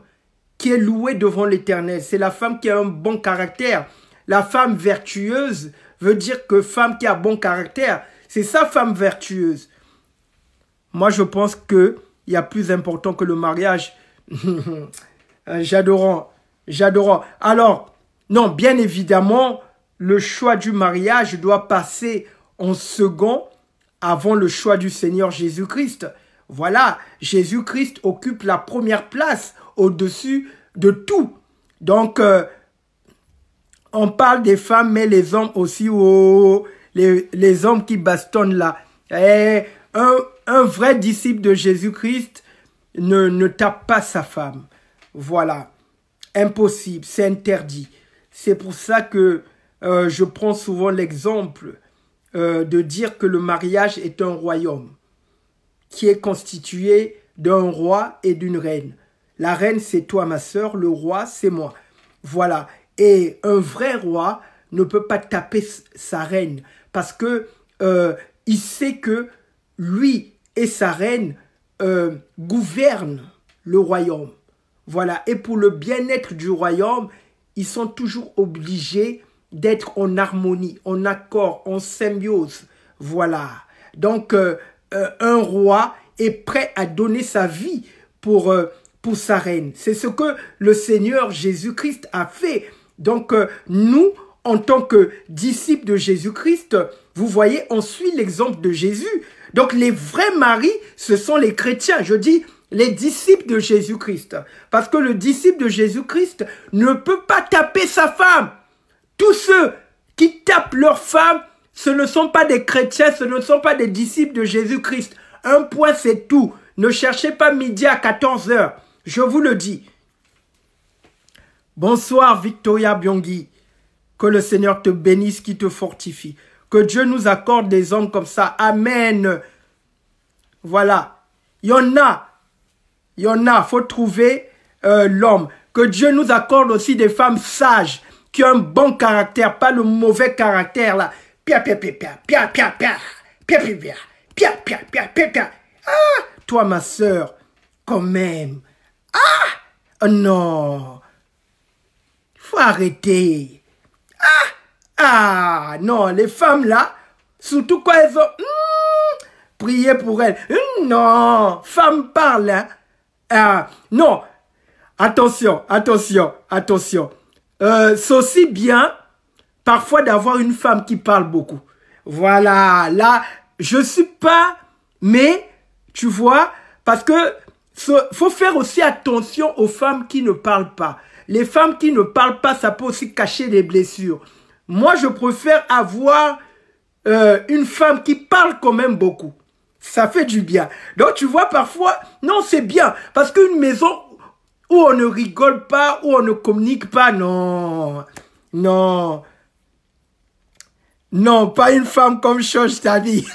qui est louée devant l'Éternel? C'est la femme qui a un bon caractère. La femme vertueuse veut dire que femme qui a bon caractère, c'est sa femme vertueuse. Moi, je pense qu'il y a plus important que le mariage. J'adore. Alors, non, bien évidemment, le choix du mariage doit passer en second avant le choix du Seigneur Jésus-Christ. Voilà, Jésus-Christ occupe la première place au-dessus de tout. Donc, on parle des femmes, mais les hommes aussi, oh, les hommes qui bastonnent là. Et un vrai disciple de Jésus-Christ ne tape pas sa femme. Voilà, impossible, c'est interdit. C'est pour ça que je prends souvent l'exemple de dire que le mariage est un royaume qui est constitué d'un roi et d'une reine. La reine, c'est toi, ma sœur, le roi, c'est moi. Voilà. Et un vrai roi ne peut pas taper sa reine parce que il sait que lui et sa reine gouvernent le royaume. Voilà. Et pour le bien-être du royaume, ils sont toujours obligés d'être en harmonie, en accord, en symbiose. Voilà. Donc, un roi est prêt à donner sa vie pour sa reine. C'est ce que le Seigneur Jésus-Christ a fait. Donc, nous, en tant que disciples de Jésus-Christ, vous voyez, on suit l'exemple de Jésus. Donc, les vrais maris, ce sont les chrétiens. Je dis les disciples de Jésus-Christ. Parce que le disciple de Jésus-Christ ne peut pas taper sa femme. Tous ceux qui tapent leur femme, ce ne sont pas des chrétiens, ce ne sont pas des disciples de Jésus-Christ. Un point, c'est tout. Ne cherchez pas midi à 14 h. Je vous le dis. Bonsoir Victoria Byongui. Que le Seigneur te bénisse, qui te fortifie. Que Dieu nous accorde des hommes comme ça. Amen. Voilà. Il y en a. Il y en a. Il faut trouver l'homme. Que Dieu nous accorde aussi des femmes sages qui ont un bon caractère, pas le mauvais caractère là. Ah, toi ma sœur, quand même. Ah, non. Faut arrêter. Ah, non, les femmes là, surtout quand elles ont prié pour elles. Non, femme parle. Hein. Ah, non, attention. C'est aussi bien parfois d'avoir une femme qui parle beaucoup. Voilà, là, je suis pas, mais tu vois, parce que faut faire aussi attention aux femmes qui ne parlent pas. Les femmes qui ne parlent pas, ça peut aussi cacher des blessures. Moi, je préfère avoir une femme qui parle quand même beaucoup. Ça fait du bien. Donc, tu vois, parfois, non, c'est bien. Parce qu'une maison où on ne rigole pas, où on ne communique pas, non. Non. Non, pas une femme comme Change ta vie.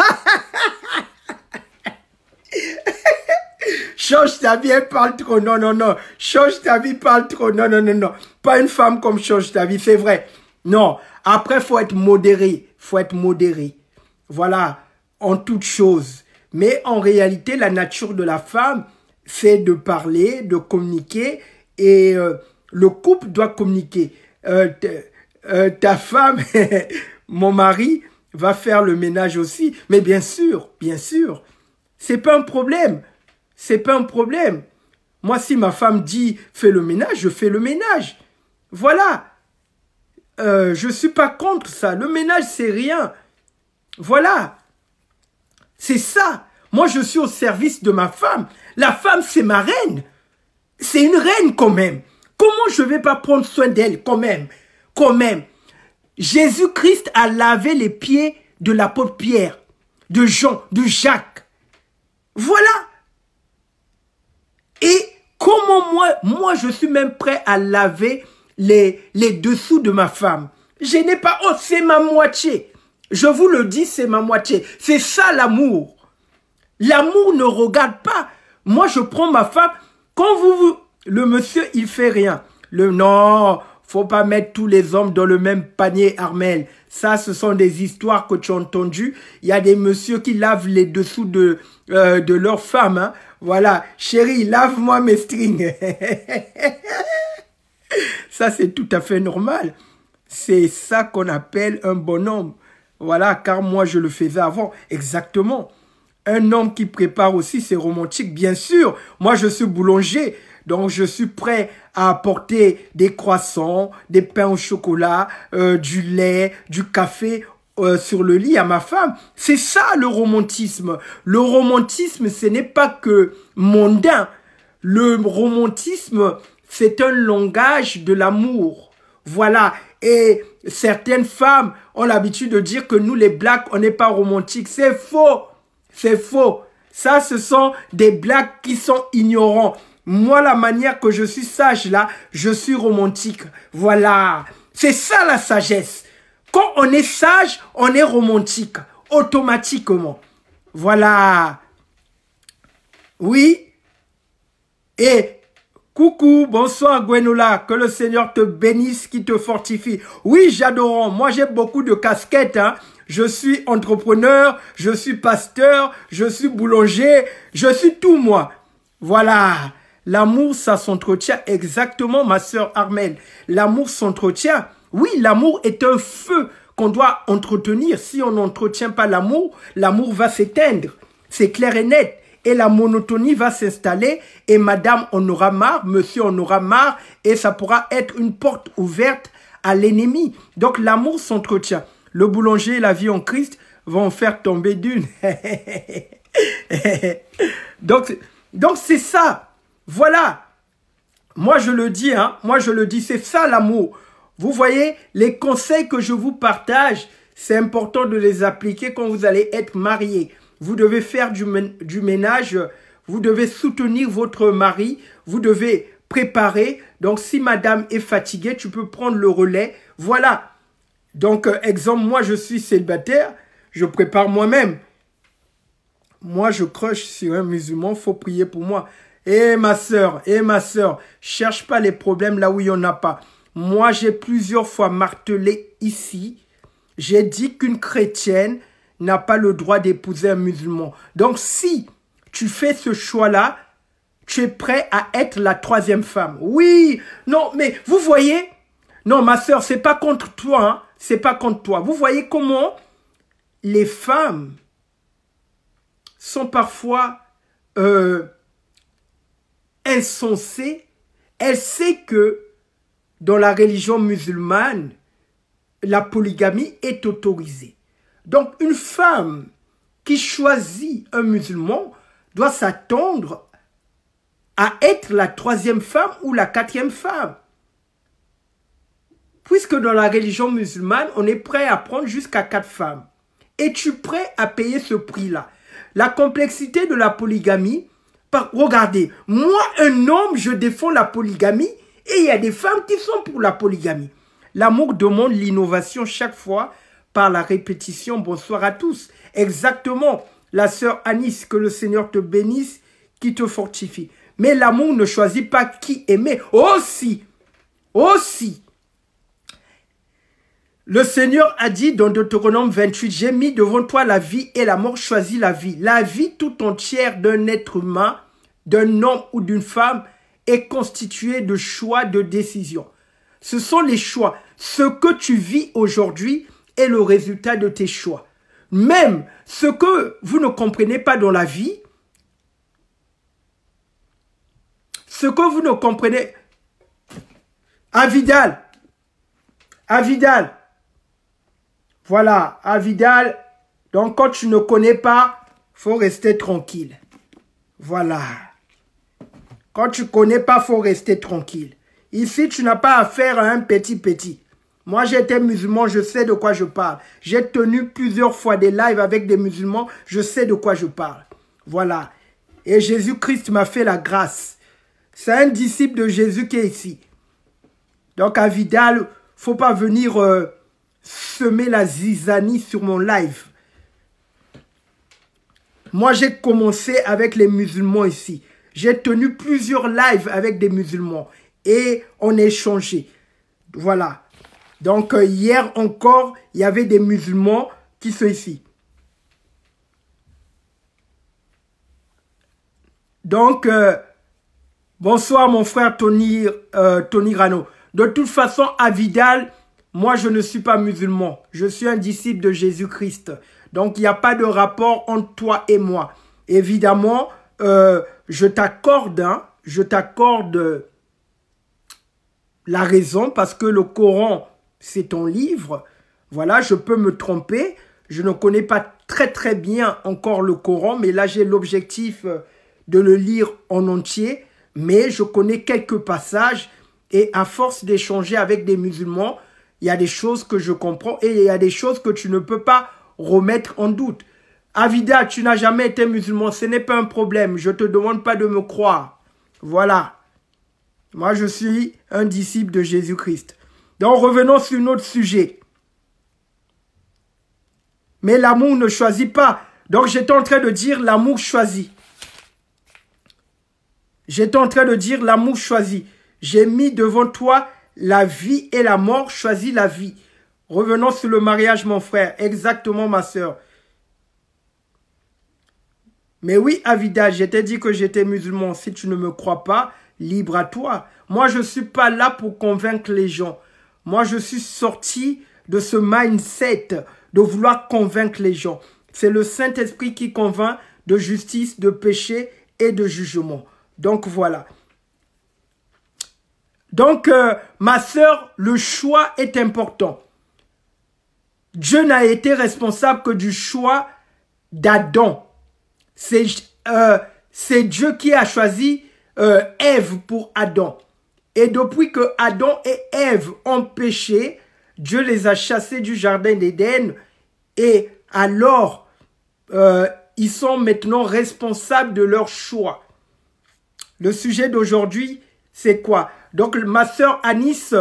Change ta vie, elle parle trop. Non, non, non. Change ta vie, parle trop. Non, non, non, non. Pas une femme comme Change ta vie, c'est vrai. Non. Après, faut être modéré. Faut être modéré. Voilà. En toute chose. Mais en réalité, la nature de la femme, c'est de parler, de communiquer. Et le couple doit communiquer. Ta femme, mon mari, va faire le ménage aussi. Mais bien sûr. C'est pas un problème. C'est pas un problème. Moi, si ma femme dit fais le ménage, je fais le ménage. Voilà. Je suis pas contre ça. Le ménage, c'est rien. Voilà. C'est ça. Moi, je suis au service de ma femme. La femme, c'est ma reine. C'est une reine quand même. Comment je vais pas prendre soin d'elle quand même? Quand même. Jésus-Christ a lavé les pieds de l'apôtre Pierre, de Jean, de Jacques. Voilà. Et Comment moi je suis même prêt à laver les dessous de ma femme. Je n'ai pas, oh, c'est ma moitié. Je vous le dis, c'est ma moitié. C'est ça l'amour. L'amour ne regarde pas. Moi, je prends ma femme. Quand le monsieur, il fait rien. Non, faut pas mettre tous les hommes dans le même panier, Armel. Ça, ce sont des histoires que tu as entendues. Il y a des messieurs qui lavent les dessous de leur femme. Hein. Voilà. Chérie, lave-moi mes strings. Ça, c'est tout à fait normal. C'est ça qu'on appelle un bonhomme. Voilà, car moi, je le faisais avant. Exactement. Un homme qui prépare aussi, c'est romantique, bien sûr. Moi, je suis boulanger, donc je suis prêt à apporter des croissants, des pains au chocolat, du lait, du café sur le lit à ma femme. C'est ça le romantisme. Le romantisme, ce n'est pas que mondain. Le romantisme, c'est un langage de l'amour. Voilà. Et certaines femmes ont l'habitude de dire que nous, les blacks, on n'est pas romantiques. C'est faux. C'est faux. Ça, ce sont des blacks qui sont ignorants. Moi, la manière que je suis sage là, je suis romantique. Voilà. C'est ça la sagesse. Quand on est sage, on est romantique. Automatiquement. Voilà. Oui. Et coucou, bonsoir Gwenola, que le Seigneur te bénisse, qui te fortifie. Oui, j'adore. Moi, j'ai beaucoup de casquettes. Hein. Je suis entrepreneur, je suis pasteur, je suis boulanger, je suis tout moi. Voilà. L'amour, ça s'entretient exactement, ma sœur Armel. L'amour s'entretient. Oui, l'amour est un feu qu'on doit entretenir. Si on n'entretient pas l'amour, l'amour va s'éteindre. C'est clair et net. Et la monotonie va s'installer et madame en aura marre, monsieur en aura marre et ça pourra être une porte ouverte à l'ennemi. Donc l'amour s'entretient. Le boulanger et la vie en Christ vont faire tomber d'une. Donc c'est ça. Voilà. Moi je le dis, hein. Moi je le dis, c'est ça l'amour. Vous voyez, les conseils que je vous partage, c'est important de les appliquer quand vous allez être mariés. Vous devez faire du ménage, vous devez soutenir votre mari, vous devez préparer. Donc, si madame est fatiguée, tu peux prendre le relais. Voilà. Donc, exemple, moi, je suis célibataire, je prépare moi-même. Moi, je crush sur un musulman, il faut prier pour moi. Ma sœur, cherche pas les problèmes là où il n'y en a pas. Moi, j'ai plusieurs fois martelé ici, j'ai dit qu'une chrétienne n'a pas le droit d'épouser un musulman. Donc, si tu fais ce choix-là, tu es prêt à être la troisième femme. Oui, non, mais vous voyez, non, ma sœur, c'est pas contre toi, hein, c'est pas contre toi. Vous voyez comment les femmes sont parfois insensées. Elles savent que dans la religion musulmane, la polygamie est autorisée. Donc, une femme qui choisit un musulman doit s'attendre à être la troisième femme ou la quatrième femme. Puisque dans la religion musulmane, on est prêt à prendre jusqu'à 4 femmes. Es-tu prêt à payer ce prix-là? La complexité de la polygamie, regardez, moi, un homme, je défends la polygamie et il y a des femmes qui sont pour la polygamie. L'amour demande l'innovation chaque fois par la répétition. Bonsoir à tous. Exactement, la sœur Anis, que le Seigneur te bénisse, qui te fortifie. Mais l'amour ne choisit pas qui aimer. Aussi, le Seigneur a dit dans Deutéronome 28, j'ai mis devant toi la vie et la mort, choisis la vie. La vie tout entière d'un être humain, d'un homme ou d'une femme, est constituée de choix, de décisions. Ce sont les choix. Ce que tu vis aujourd'hui est le résultat de tes choix. Même ce que vous ne comprenez pas dans la vie, ce que vous ne comprenez... Avidal. Voilà, Avidal. Donc, quand tu ne connais pas, faut rester tranquille. Voilà. Quand tu ne connais pas, faut rester tranquille. Ici, tu n'as pas affaire à un petit. Moi, j'étais musulman, je sais de quoi je parle. J'ai tenu plusieurs fois des lives avec des musulmans, je sais de quoi je parle. Voilà. Et Jésus-Christ m'a fait la grâce. C'est un disciple de Jésus qui est ici. Donc, Avidal, faut pas venir semer la zizanie sur mon live. Moi, j'ai commencé avec les musulmans ici. J'ai tenu plusieurs lives avec des musulmans. Et on a échangé. Voilà. Donc, hier encore, il y avait des musulmans qui sont ici. Donc, bonsoir mon frère Tony Rano. De toute façon, Avidal, moi je ne suis pas musulman. Je suis un disciple de Jésus-Christ. Donc, il n'y a pas de rapport entre toi et moi. Évidemment, je t'accorde la raison parce que le Coran, c'est ton livre. Voilà, je peux me tromper. Je ne connais pas très bien encore le Coran, mais là j'ai l'objectif de le lire en entier. Mais je connais quelques passages et à force d'échanger avec des musulmans, il y a des choses que je comprends et il y a des choses que tu ne peux pas remettre en doute. Avida, tu n'as jamais été musulman, ce n'est pas un problème. Je ne te demande pas de me croire. Voilà. Moi, je suis un disciple de Jésus-Christ. Donc, revenons sur notre sujet. Mais l'amour ne choisit pas. Donc, j'étais en train de dire l'amour choisit. J'étais en train de dire l'amour choisit. J'ai mis devant toi la vie et la mort, choisis la vie. Revenons sur le mariage, mon frère. Exactement, ma soeur. Mais oui, Avida, je t'ai dit que j'étais musulman. Si tu ne me crois pas, libre à toi. Moi, je ne suis pas là pour convaincre les gens. Moi, je suis sorti de ce mindset de vouloir convaincre les gens. C'est le Saint-Esprit qui convainc de justice, de péché et de jugement. Donc, voilà. Donc, ma sœur, le choix est important. Dieu n'a été responsable que du choix d'Adam. C'est Dieu qui a choisi Ève pour Adam. Et depuis que Adam et Ève ont péché, Dieu les a chassés du jardin d'Éden. Et alors, ils sont maintenant responsables de leur choix. Le sujet d'aujourd'hui, c'est quoi? Donc, ma sœur Anis,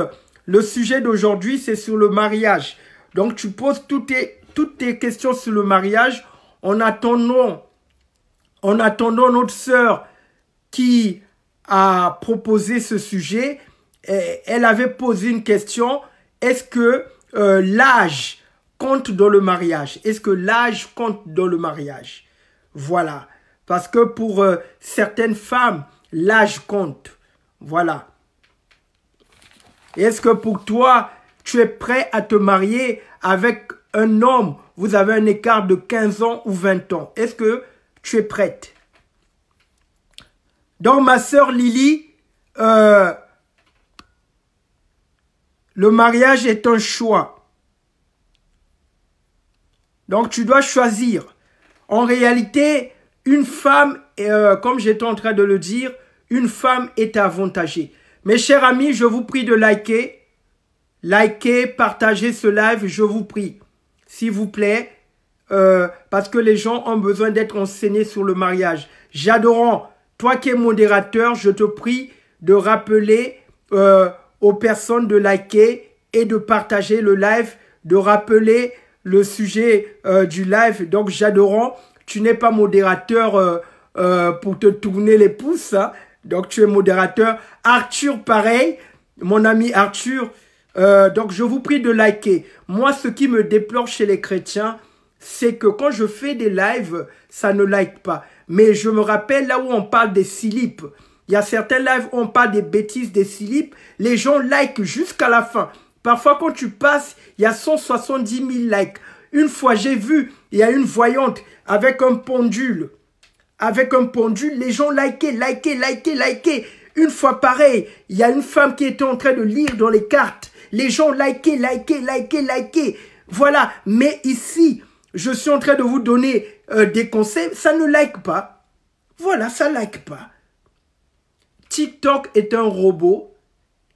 le sujet d'aujourd'hui, c'est sur le mariage. Donc, tu poses toutes tes questions sur le mariage en attendant notre sœur qui a proposé ce sujet. Elle avait posé une question. Est-ce que l'âge compte dans le mariage? Est-ce que l'âge compte dans le mariage? Voilà. Parce que pour certaines femmes, l'âge compte. Voilà. Est-ce que pour toi, tu es prêt à te marier avec un homme? Vous avez un écart de 15 ans ou 20 ans. Est-ce que tu es prête? Donc, ma sœur Lily, le mariage est un choix. Donc, tu dois choisir. En réalité, une femme, comme j'étais en train de le dire, une femme est avantagée. Mes chers amis, je vous prie de liker. Likez, partagez ce live, je vous prie. S'il vous plaît, parce que les gens ont besoin d'être enseignés sur le mariage. J'adore. Toi qui es modérateur, je te prie de rappeler aux personnes de liker et de partager le live, de rappeler le sujet du live. Donc, j'adore. Tu n'es pas modérateur pour te tourner les pouces. Hein. Donc, tu es modérateur. Arthur, pareil. Mon ami Arthur. Donc, je vous prie de liker. Moi, ce qui me déplore chez les chrétiens, c'est que quand je fais des lives, ça ne like pas. Mais je me rappelle là où on parle des slip. Il y a certains lives où on parle des bêtises des slip. Les gens like jusqu'à la fin. Parfois, quand tu passes, il y a 170 000 likes. Une fois, j'ai vu, il y a une voyante avec un pendule. Avec un pendule, les gens likaient. Une fois, pareil, il y a une femme qui était en train de lire dans les cartes. Les gens likaient. Voilà, mais ici, je suis en train de vous donner des conseils. Ça ne like pas. Voilà, ça like pas. TikTok est un robot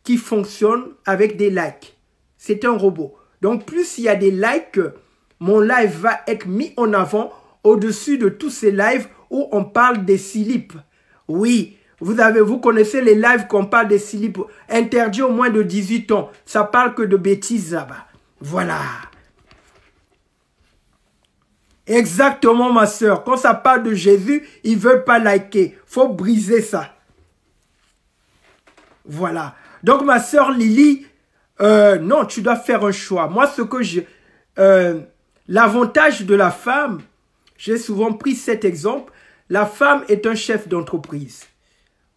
qui fonctionne avec des likes. C'est un robot. Donc, plus il y a des likes, mon live va être mis en avant au-dessus de tous ces lives où on parle des slips. Oui, Vous connaissez les lives qu'on parle des slip interdits au moins de 18 ans. Ça parle que de bêtises là-bas. Voilà. Exactement, ma soeur. Quand ça parle de Jésus, ils ne veulent pas liker. Il faut briser ça. Voilà. Donc, ma soeur Lily, non, tu dois faire un choix. Moi, ce que je... l'avantage de la femme, j'ai souvent pris cet exemple. La femme est un chef d'entreprise.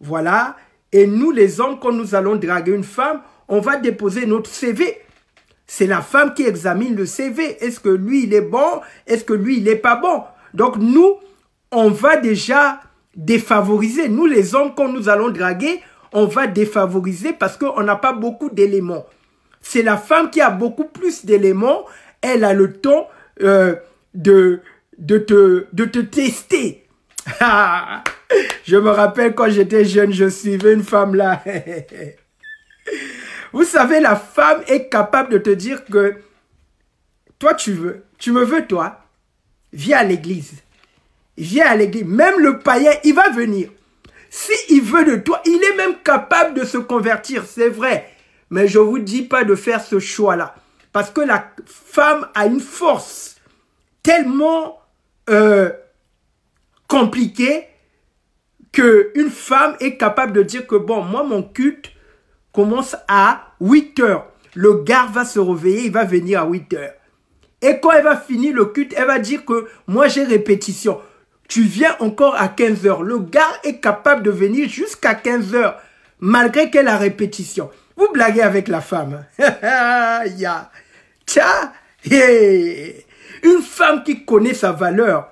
Voilà. Et nous, les hommes, quand nous allons draguer une femme, on va déposer notre CV. C'est la femme qui examine le CV. Est-ce que lui, il est bon? Est-ce que lui, il n'est pas bon? Donc, nous, on va déjà défavoriser. Nous, les hommes, quand nous allons draguer, on va défavoriser parce qu'on n'a pas beaucoup d'éléments. C'est la femme qui a beaucoup plus d'éléments. Elle a le temps de te tester. Je me rappelle quand j'étais jeune, je suivais une femme là. Vous savez, la femme est capable de te dire que toi, tu me veux, toi. Viens à l'église. Viens à l'église. Même le païen, il va venir. S'il veut de toi, il est même capable de se convertir, c'est vrai. Mais je ne vous dis pas de faire ce choix-là. Parce que la femme a une force tellement compliquée qu'une femme est capable de dire que bon, moi, mon culte commence à 8 heures. Le gars va se réveiller, il va venir à 8 heures. Et quand elle va finir le culte, elle va dire que moi, j'ai répétition. Tu viens encore à 15 heures. Le gars est capable de venir jusqu'à 15 heures, malgré qu'elle a répétition. Vous blaguez avec la femme. Tiens, une femme qui connaît sa valeur.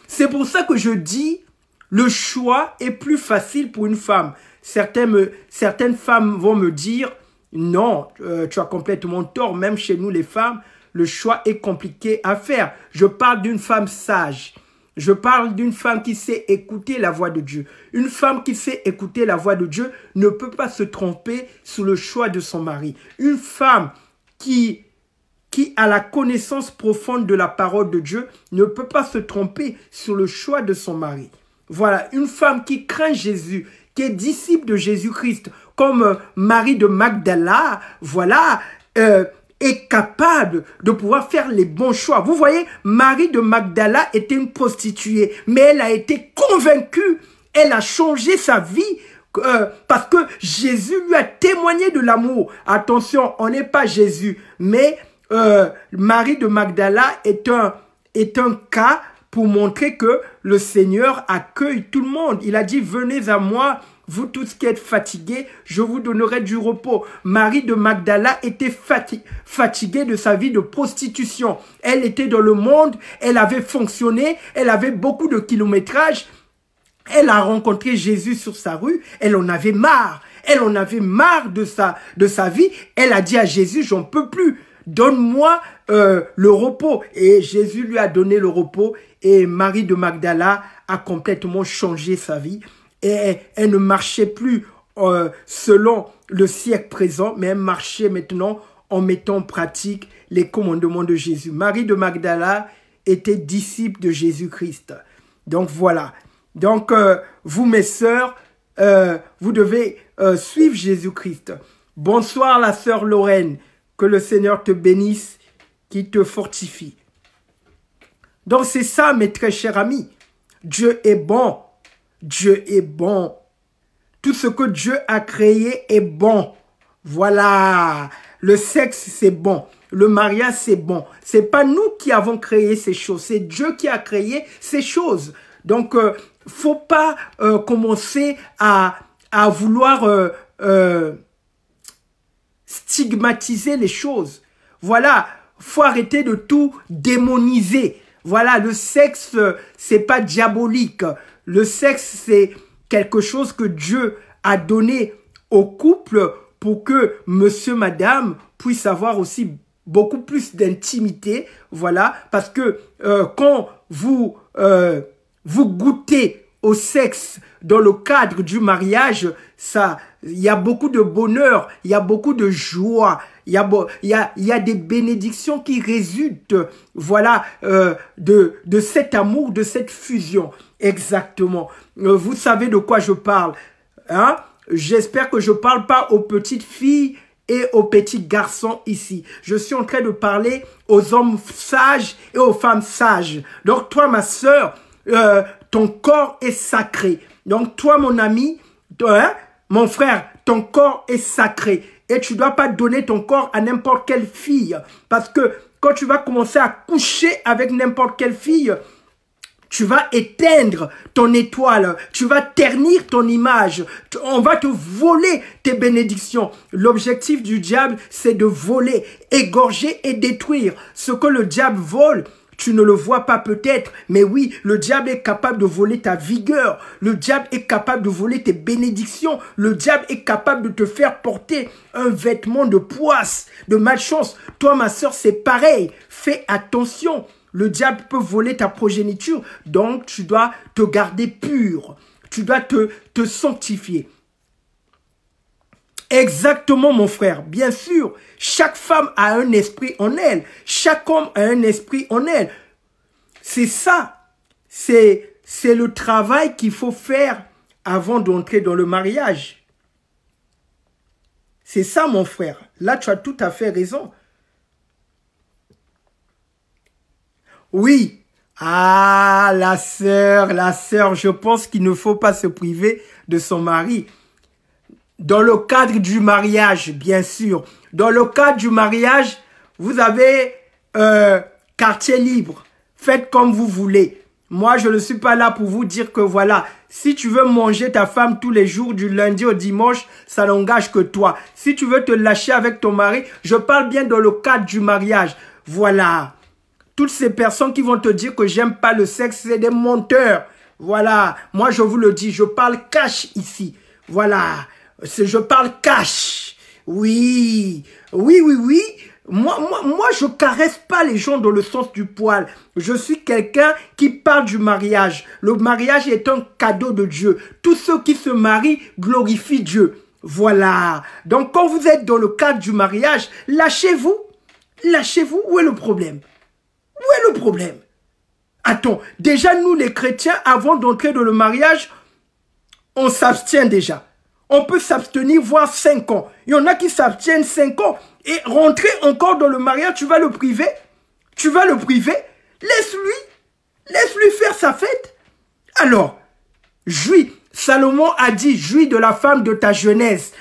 C'est pour ça que je dis, le choix est plus facile pour une femme. Certaines femmes vont me dire, non, tu as complètement tort. Même chez nous, les femmes, le choix est compliqué à faire. Je parle d'une femme sage. Je parle d'une femme qui sait écouter la voix de Dieu. Une femme qui sait écouter la voix de Dieu ne peut pas se tromper sur le choix de son mari. Une femme qui a la connaissance profonde de la parole de Dieu ne peut pas se tromper sur le choix de son mari. Voilà, une femme qui craint Jésus, qui est disciple de Jésus-Christ, comme Marie de Magdala, voilà, est capable de pouvoir faire les bons choix. Vous voyez, Marie de Magdala était une prostituée, mais elle a été convaincue, elle a changé sa vie parce que Jésus lui a témoigné de l'amour. Attention, on n'est pas Jésus, mais Marie de Magdala est un cas pour montrer que le Seigneur accueille tout le monde. Il a dit, venez à moi, vous tous qui êtes fatigués, je vous donnerai du repos. Marie de Magdala était fatiguée de sa vie de prostitution. Elle était dans le monde, elle avait fonctionné, elle avait beaucoup de kilométrage. Elle a rencontré Jésus sur sa rue, elle en avait marre. Elle en avait marre de sa vie. Elle a dit à Jésus, j'en peux plus. Donne-moi le repos. Et Jésus lui a donné le repos. Et Marie de Magdala a complètement changé sa vie. Et elle ne marchait plus selon le siècle présent, mais elle marchait maintenant en mettant en pratique les commandements de Jésus. Marie de Magdala était disciple de Jésus-Christ. Donc voilà. Donc vous, mes sœurs, vous devez suivre Jésus-Christ. Bonsoir la sœur Lorraine. Que le Seigneur te bénisse, qu'il te fortifie. Donc c'est ça, mes très chers amis. Dieu est bon. Dieu est bon. Tout ce que Dieu a créé est bon. Voilà. Le sexe, c'est bon. Le mariage, c'est bon. C'est pas nous qui avons créé ces choses. C'est Dieu qui a créé ces choses. Donc, faut pas commencer à vouloir stigmatiser les choses. Voilà, faut arrêter de tout démoniser. Voilà, le sexe, c'est pas diabolique. Le sexe, c'est quelque chose que Dieu a donné au couple pour que monsieur, madame puissent avoir aussi beaucoup plus d'intimité. Voilà, parce que quand vous goûtez au sexe dans le cadre du mariage, il y a beaucoup de bonheur, il y a beaucoup de joie, il y a des bénédictions qui résultent, voilà, de cet amour, de cette fusion. Exactement. Vous savez de quoi je parle, hein? J'espère que je parle pas aux petites filles et aux petits garçons ici. Je suis en train de parler aux hommes sages et aux femmes sages. Donc toi, ma sœur, ton corps est sacré. Donc toi, mon ami, toi, mon frère, ton corps est sacré. Et tu ne dois pas donner ton corps à n'importe quelle fille. Parce que quand tu vas commencer à coucher avec n'importe quelle fille, tu vas éteindre ton étoile, tu vas ternir ton image, on va te voler tes bénédictions. L'objectif du diable, c'est de voler, égorger et détruire. Ce que le diable vole, tu ne le vois pas peut-être, mais oui, le diable est capable de voler ta vigueur, le diable est capable de voler tes bénédictions, le diable est capable de te faire porter un vêtement de poisse, de malchance. Toi, ma sœur, c'est pareil, fais attention. Le diable peut voler ta progéniture, donc tu dois te garder pur. Tu dois te sanctifier. Exactement, mon frère. Bien sûr, chaque femme a un esprit en elle. Chaque homme a un esprit en elle. C'est ça. C'est le travail qu'il faut faire avant d'entrer dans le mariage. C'est ça, mon frère. Là, tu as tout à fait raison. Oui. Ah, la sœur, je pense qu'il ne faut pas se priver de son mari. Dans le cadre du mariage, bien sûr. Dans le cadre du mariage, vous avez quartier libre. Faites comme vous voulez. Moi, je ne suis pas là pour vous dire que voilà, si tu veux manger ta femme tous les jours, du lundi au dimanche, ça n'engage que toi. Si tu veux te lâcher avec ton mari, je parle bien dans le cadre du mariage. Voilà. Toutes ces personnes qui vont te dire que j'aime pas le sexe, c'est des menteurs. Voilà. Moi, je vous le dis, je parle cash ici. Voilà. Je parle cash. Oui. Oui, oui, oui. Moi, je caresse pas les gens dans le sens du poil. Je suis quelqu'un qui parle du mariage. Le mariage est un cadeau de Dieu. Tous ceux qui se marient glorifient Dieu. Voilà. Donc, quand vous êtes dans le cadre du mariage, lâchez-vous. Lâchez-vous. Où est le problème? Où est le problème? Attends, déjà nous les chrétiens, avant d'entrer dans le mariage, on s'abstient déjà. On peut s'abstenir voire 5 ans. Il y en a qui s'abstiennent 5 ans. Et rentrer encore dans le mariage, tu vas le priver? Tu vas le priver? Laisse-lui faire sa fête. Alors, jouis. Salomon a dit, jouis de la femme de ta jeunesse.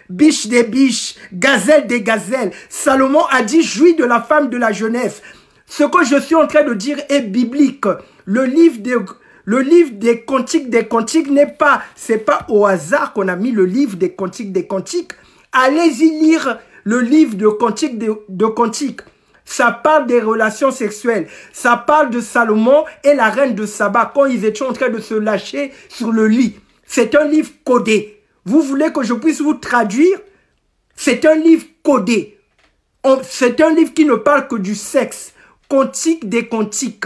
Biche des biches, gazelle des gazelles. Salomon a dit, jouis de la femme de la jeunesse. Ce que je suis en train de dire est biblique. Le livre des cantiques n'est pas, c'est pas au hasard qu'on a mis le livre des cantiques. Allez-y lire le livre de cantiques. Ça parle des relations sexuelles. Ça parle de Salomon et la reine de Saba quand ils étaient en train de se lâcher sur le lit. C'est un livre codé. Vous voulez que je puisse vous traduire? C'est un livre codé. C'est un livre qui ne parle que du sexe. Cantique des cantiques.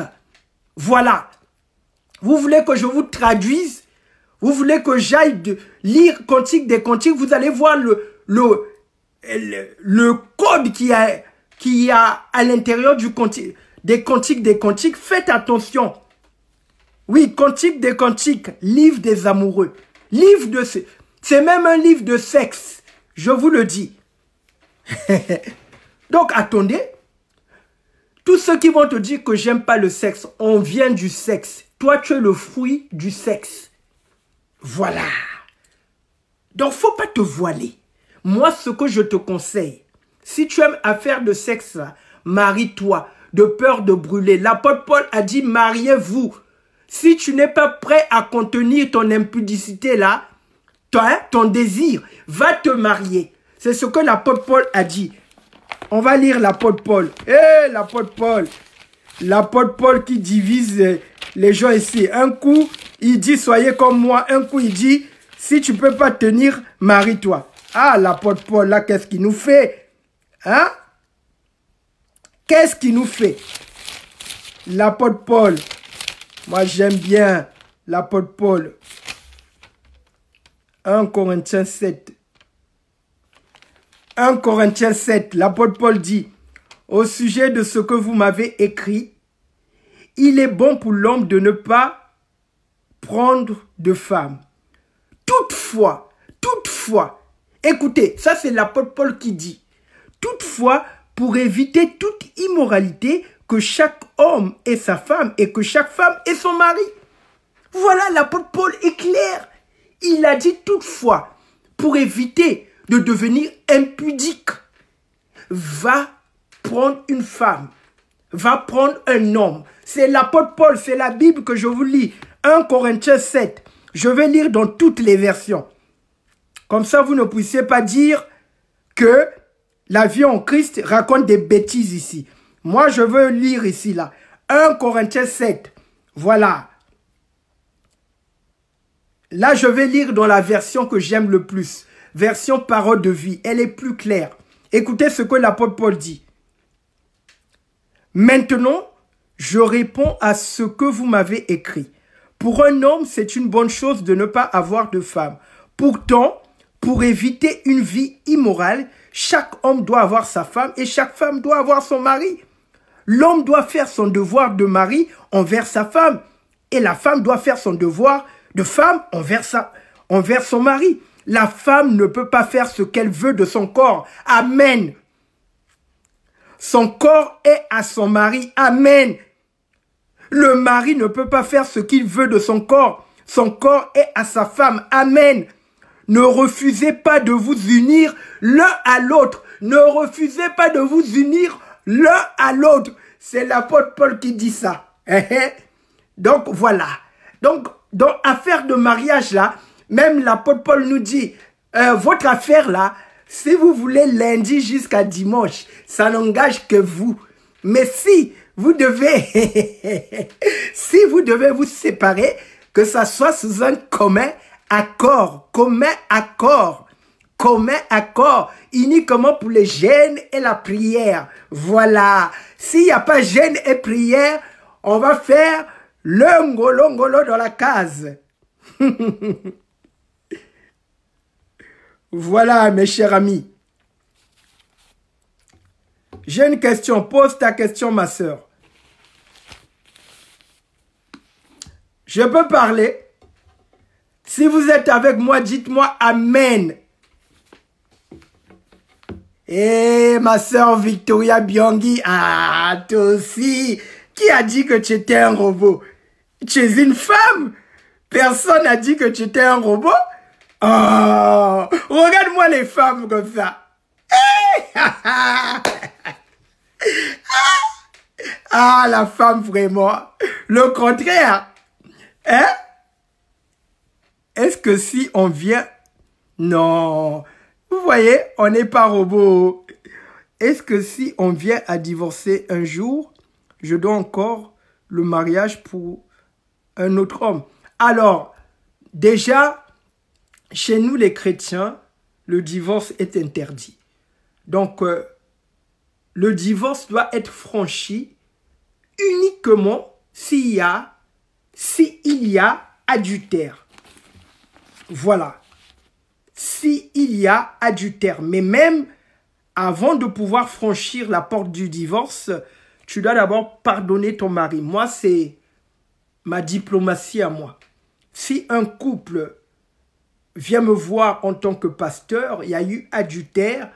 Voilà. Vous voulez que je vous traduise? Vous voulez que j'aille lire Cantique des cantiques? Vous allez voir le code qui y a à l'intérieur des cantiques. Faites attention. Oui, Cantique des cantiques, livre des amoureux. C'est même un livre de sexe. Je vous le dis. Donc, attendez. Tous ceux qui vont te dire que j'aime pas le sexe, on vient du sexe. Toi, tu es le fruit du sexe. Voilà. Donc, faut pas te voiler. Moi, ce que je te conseille, si tu aimes affaire de sexe, marie-toi, de peur de brûler. L'apôtre Paul a dit, mariez-vous. Si tu n'es pas prêt à contenir ton impudicité là, ton désir, va te marier. C'est ce que l'apôtre Paul a dit. On va lire l'apôtre Paul. L'apôtre Paul. L'apôtre Paul qui divise les gens ici. Un coup, il dit, soyez comme moi. Un coup, il dit, si tu ne peux pas tenir, marie-toi. Ah, l'apôtre Paul, là, qu'est-ce qu'il nous fait? Hein? Qu'est-ce qu'il nous fait? L'apôtre Paul. Moi, j'aime bien l'apôtre Paul. 1 Corinthiens 7. 1 Corinthiens 7, l'apôtre Paul dit, au sujet de ce que vous m'avez écrit, il est bon pour l'homme de ne pas prendre de femme. Toutefois, écoutez, ça c'est l'apôtre Paul qui dit, toutefois, pour éviter toute immoralité, que chaque homme ait sa femme et que chaque femme ait son mari. Voilà, l'apôtre Paul est clair. Il a dit toutefois, pour éviter de devenir impudique, va prendre une femme, va prendre un homme. C'est l'apôtre Paul, c'est la Bible que je vous lis. 1 Corinthiens 7. Je vais lire dans toutes les versions. Comme ça, vous ne puissiez pas dire que la vie en Christ raconte des bêtises ici. Moi, je veux lire ici, là. 1 Corinthiens 7. Voilà. Là, je vais lire dans la version que j'aime le plus. Version parole de vie. Elle est plus claire. Écoutez ce que l'apôtre Paul dit. Maintenant, je réponds à ce que vous m'avez écrit. Pour un homme, c'est une bonne chose de ne pas avoir de femme. Pourtant, pour éviter une vie immorale, chaque homme doit avoir sa femme et chaque femme doit avoir son mari. L'homme doit faire son devoir de mari envers sa femme et la femme doit faire son devoir de femme envers son mari. La femme ne peut pas faire ce qu'elle veut de son corps. Amen. Son corps est à son mari. Amen. Le mari ne peut pas faire ce qu'il veut de son corps. Son corps est à sa femme. Amen. Ne refusez pas de vous unir l'un à l'autre. Ne refusez pas de vous unir l'un à l'autre. C'est l'apôtre Paul qui dit ça. Donc voilà. Donc dans affaire de mariage là, même l'apôtre Paul nous dit, votre affaire là, si vous voulez lundi jusqu'à dimanche, ça n'engage que vous. Mais si vous devez, si vous devez vous séparer, que ça soit sous un commun accord, uniquement pour les jeûnes et la prière. Voilà. S'il n'y a pas jeûne et prière, on va faire le ngolo dans la case. Voilà, mes chers amis. J'ai une question. Pose ta question, ma sœur. Je peux parler? Si vous êtes avec moi, dites-moi Amen. Eh, ma sœur Victoria Biangui, ah, toi aussi. Qui a dit que tu étais un robot? Tu es une femme? Personne n'a dit que tu étais un robot? Oh, regarde-moi les femmes comme ça. Ah, la femme vraiment. Le contraire. Hein? Est-ce que si on vient... Non. Vous voyez, on n'est pas robot. Est-ce que si on vient à divorcer un jour, je dois encore le mariage pour un autre homme? Alors, déjà, chez nous les chrétiens, le divorce est interdit. Donc, le divorce doit être franchi uniquement s'il y a adultère. Voilà. S'il y a adultère. Mais même avant de pouvoir franchir la porte du divorce, tu dois d'abord pardonner ton mari. Moi, c'est ma diplomatie à moi. Si un couple vient me voir en tant que pasteur, il y a eu adultère,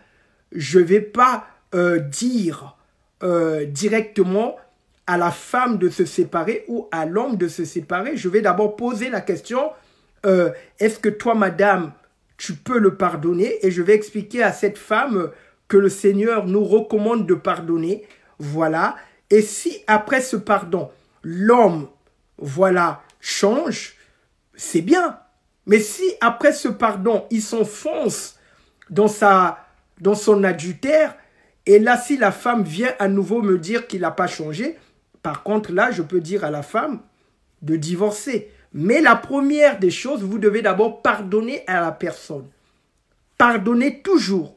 je ne vais pas dire directement à la femme de se séparer ou à l'homme de se séparer. Je vais d'abord poser la question, est-ce que toi, madame, tu peux le pardonner? Et je vais expliquer à cette femme que le Seigneur nous recommande de pardonner. Voilà. Et si après ce pardon, l'homme, voilà, change, c'est bien. Mais si après ce pardon, il s'enfonce dans son adultère, et là, si la femme vient à nouveau me dire qu'il n'a pas changé, par contre, là, je peux dire à la femme de divorcer. Mais la première des choses, vous devez d'abord pardonner à la personne. Pardonnez toujours.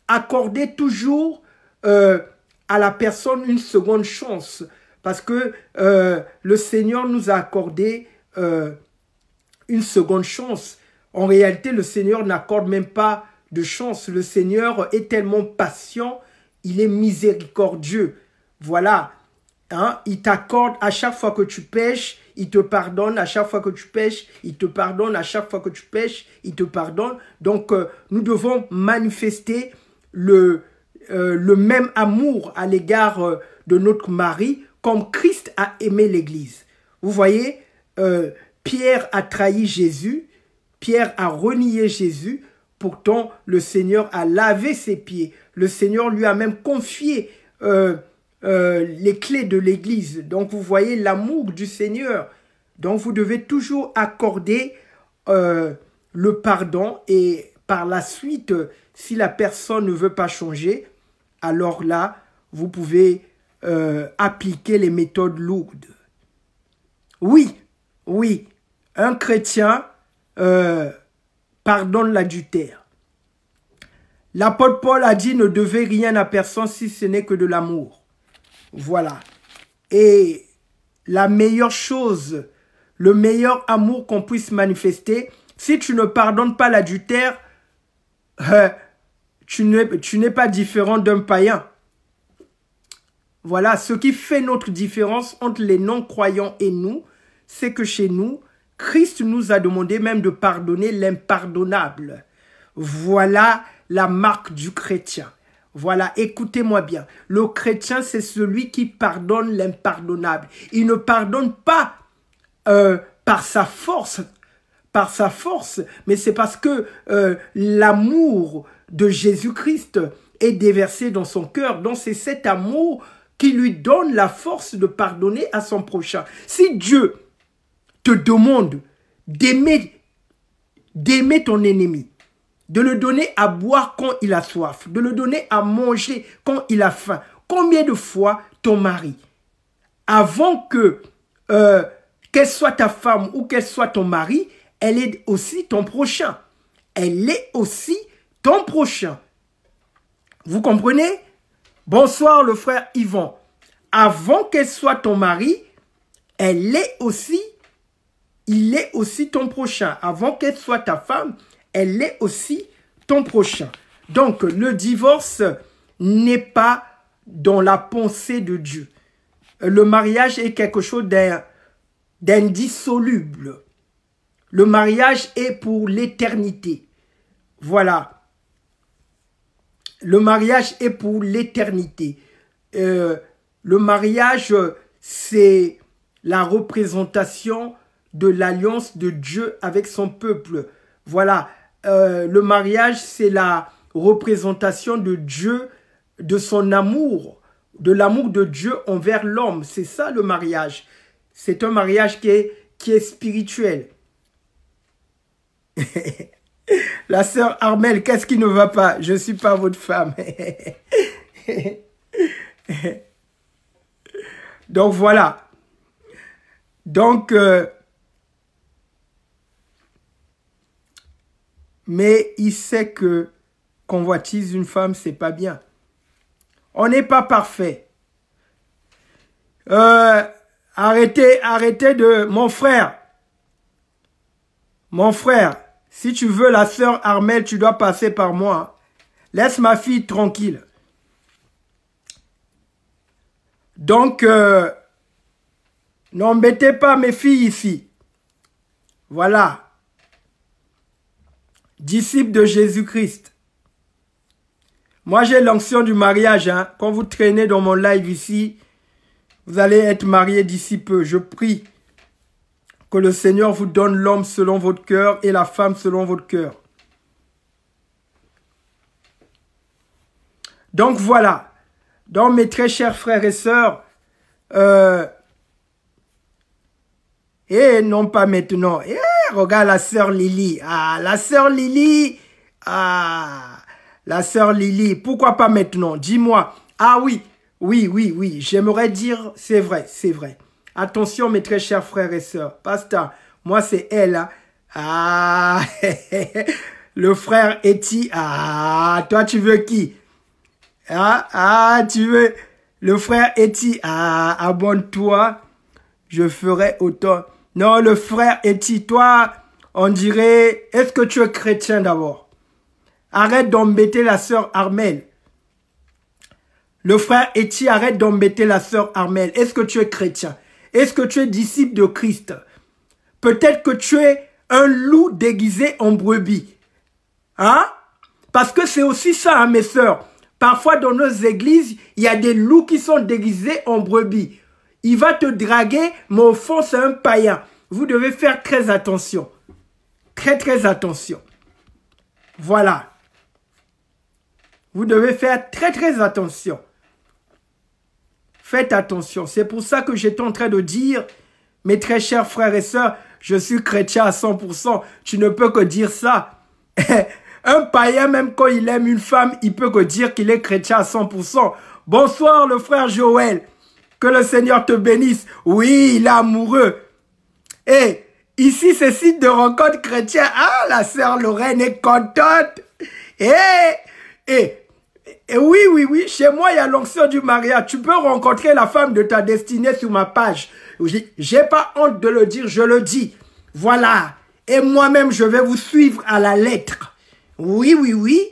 Accordez toujours à la personne une seconde chance. Parce que le Seigneur nous a accordé une seconde chance. En réalité, le Seigneur n'accorde même pas de chance. Le Seigneur est tellement patient, il est miséricordieux. Voilà. Hein? Il t'accorde à chaque fois que tu pêches, il te pardonne. À chaque fois que tu pêches, il te pardonne. À chaque fois que tu pêches, il te pardonne. Donc, nous devons manifester le même amour à l'égard de notre mari comme Christ a aimé l'Église. Vous voyez, Pierre a trahi Jésus, Pierre a renié Jésus, pourtant le Seigneur a lavé ses pieds. Le Seigneur lui a même confié les clés de l'Église. Donc vous voyez l'amour du Seigneur. Donc vous devez toujours accorder le pardon et par la suite, si la personne ne veut pas changer, alors là, vous pouvez appliquer les méthodes lourdes. Oui, oui, un chrétien pardonne l'adultère. L'apôtre Paul a dit ne devez rien à personne si ce n'est que de l'amour. Voilà. Et la meilleure chose, le meilleur amour qu'on puisse manifester, si tu ne pardonnes pas l'adultère, tu n'es pas différent d'un païen. Voilà, ce qui fait notre différence entre les non-croyants et nous, c'est que chez nous, Christ nous a demandé même de pardonner l'impardonnable. Voilà la marque du chrétien. Voilà, écoutez-moi bien. Le chrétien, c'est celui qui pardonne l'impardonnable. Il ne pardonne pas par sa force, mais c'est parce que l'amour de Jésus-Christ est déversé dans son cœur. Donc c'est cet amour qui lui donne la force de pardonner à son prochain. Si Dieu te demande d'aimer ton ennemi, de le donner à boire quand il a soif, de le donner à manger quand il a faim, combien de fois ton mari, avant que qu'elle soit ta femme ou qu'elle soit ton mari, elle est aussi ton prochain. Elle est aussi ton prochain. Vous comprenez? Bonsoir le frère Yvan. Avant qu'elle soit ton mari, il est aussi ton prochain. Avant qu'elle soit ta femme, elle est aussi ton prochain. Donc, le divorce n'est pas dans la pensée de Dieu. Le mariage est quelque chose d'indissoluble. Le mariage est pour l'éternité. Voilà. Le mariage est pour l'éternité. Le mariage, c'est la représentation de l'alliance de Dieu avec son peuple. Voilà. Le mariage, c'est la représentation de Dieu, de son amour, de l'amour de Dieu envers l'homme. C'est ça le mariage. C'est un mariage qui est spirituel. La sœur Armelle, qu'est-ce qui ne va pas? Je ne suis pas votre femme. Donc voilà. Donc, mais il sait que convoitise une femme, c'est pas bien. On n'est pas parfait. Arrêtez de... Mon frère, si tu veux la sœur Armelle, tu dois passer par moi. Laisse ma fille tranquille. Donc, n'embêtez pas mes filles ici. Voilà. Disciples de Jésus-Christ. Moi, j'ai l'onction du mariage. Hein. Quand vous traînez dans mon live ici, vous allez être mariés d'ici peu. Je prie que le Seigneur vous donne l'homme selon votre cœur et la femme selon votre cœur. Donc voilà. Donc mes très chers frères et sœurs, et non pas maintenant. Regarde la sœur Lily. Ah, la sœur Lily. Ah, la sœur Lily. Pourquoi pas maintenant? Dis-moi. Ah oui, oui. J'aimerais dire, c'est vrai. Attention mes très chers frères et sœurs. Pasteur, moi c'est elle. Hein. Ah, le frère Eti. Ah, toi tu veux qui? Tu veux le frère Eti. Ah, abonne-toi. Je ferai autant. Non, le frère Eti, toi, on dirait... Est-ce que tu es chrétien d'abord? Arrête d'embêter la sœur Armelle. Le frère Eti, arrête d'embêter la sœur Armelle. Est-ce que tu es chrétien? Est-ce que tu es disciple de Christ? Peut-être que tu es un loup déguisé en brebis. Hein? Parce que c'est aussi ça, hein, mes sœurs. Parfois, dans nos églises, il y a des loups qui sont déguisés en brebis. Il va te draguer, mais au fond, c'est un païen. Vous devez faire très attention. Très, très attention. Voilà. Vous devez faire très, très attention. Faites attention. C'est pour ça que j'étais en train de dire, mes très chers frères et sœurs, je suis chrétien à 100%. Tu ne peux que dire ça. Un païen, même quand il aime une femme, il peut que dire qu'il est chrétien à 100%. Bonsoir, le frère Joël. Que le Seigneur te bénisse. Oui, il est amoureux. Et ici, c'est site de rencontre chrétien. Ah, la sœur Lorraine est contente. Et oui, chez moi, il y a l'onction du mariage. Tu peux rencontrer la femme de ta destinée sur ma page. J'ai pas honte de le dire, je le dis. Voilà. Et moi-même, je vais vous suivre à la lettre. Oui.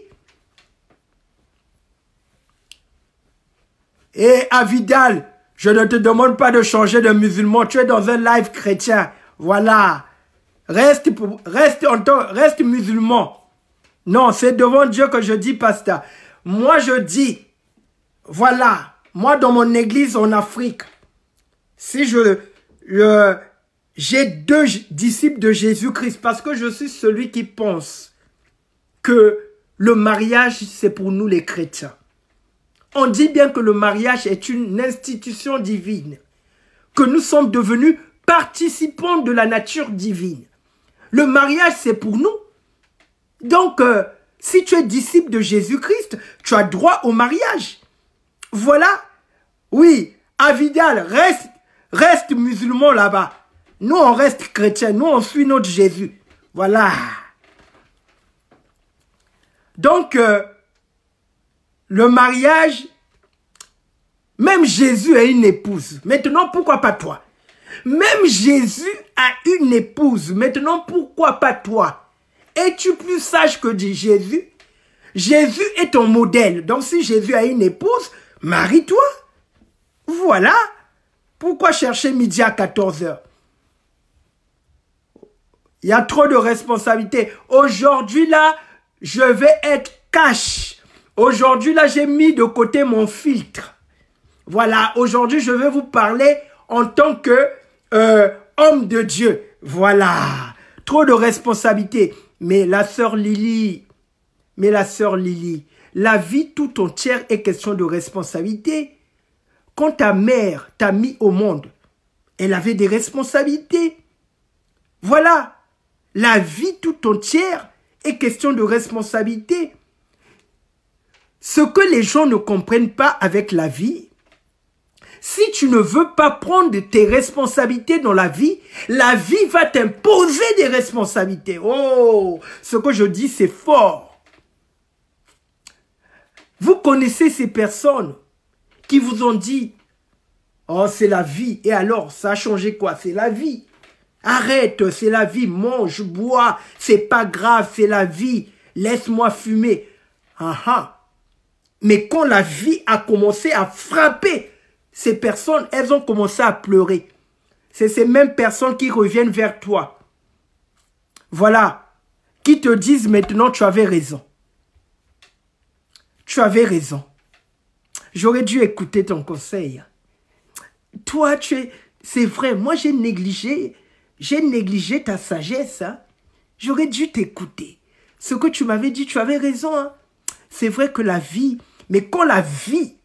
Et Avidal, je ne te demande pas de changer de musulman. Tu es dans un live chrétien. Voilà. Reste musulman. Non, c'est devant Dieu que je dis, pasteur. Moi, je dis, voilà, moi, dans mon église en Afrique, si j'ai 2 disciples de Jésus-Christ, parce que je suis celui qui pense que le mariage, c'est pour nous les chrétiens. On dit bien que le mariage est une institution divine, que nous sommes devenus participants de la nature divine. Le mariage, c'est pour nous. Donc, si tu es disciple de Jésus-Christ, tu as droit au mariage. Voilà. Oui, Avidal, reste musulman là-bas. Nous, on reste chrétiens. Nous, on suit notre Jésus. Voilà. Donc, le mariage, même Jésus a une épouse. Maintenant, pourquoi pas toi? Même Jésus a une épouse. Maintenant, pourquoi pas toi? Es-tu plus sage que Jésus? Jésus est ton modèle. Donc, si Jésus a une épouse, marie-toi. Voilà. Pourquoi chercher midi à 14h? Il y a trop de responsabilités. Aujourd'hui, là, je vais être cash. Aujourd'hui, là, j'ai mis de côté mon filtre. Voilà. Aujourd'hui, je vais vous parler en tant que homme de Dieu. Voilà. Trop de responsabilités. Mais la sœur Lily, la vie tout entière est question de responsabilité. Quand ta mère t'a mis au monde, elle avait des responsabilités. Voilà. La vie tout entière est question de responsabilité. Ce que les gens ne comprennent pas avec la vie, si tu ne veux pas prendre tes responsabilités dans la vie va t'imposer des responsabilités. Oh, ce que je dis, c'est fort. Vous connaissez ces personnes qui vous ont dit, oh, c'est la vie. Et alors, ça a changé quoi? C'est la vie. Arrête, c'est la vie. Mange, bois, c'est pas grave, c'est la vie. Laisse-moi fumer. Mais quand la vie a commencé à frapper, ces personnes, elles ont commencé à pleurer. C'est ces mêmes personnes qui reviennent vers toi. Voilà. Qui te disent maintenant, tu avais raison. Tu avais raison. J'aurais dû écouter ton conseil. Toi, c'est vrai, moi j'ai négligé ta sagesse. Hein. J'aurais dû t'écouter. Ce que tu m'avais dit, tu avais raison. Hein. C'est vrai que la vie, mais quand la vie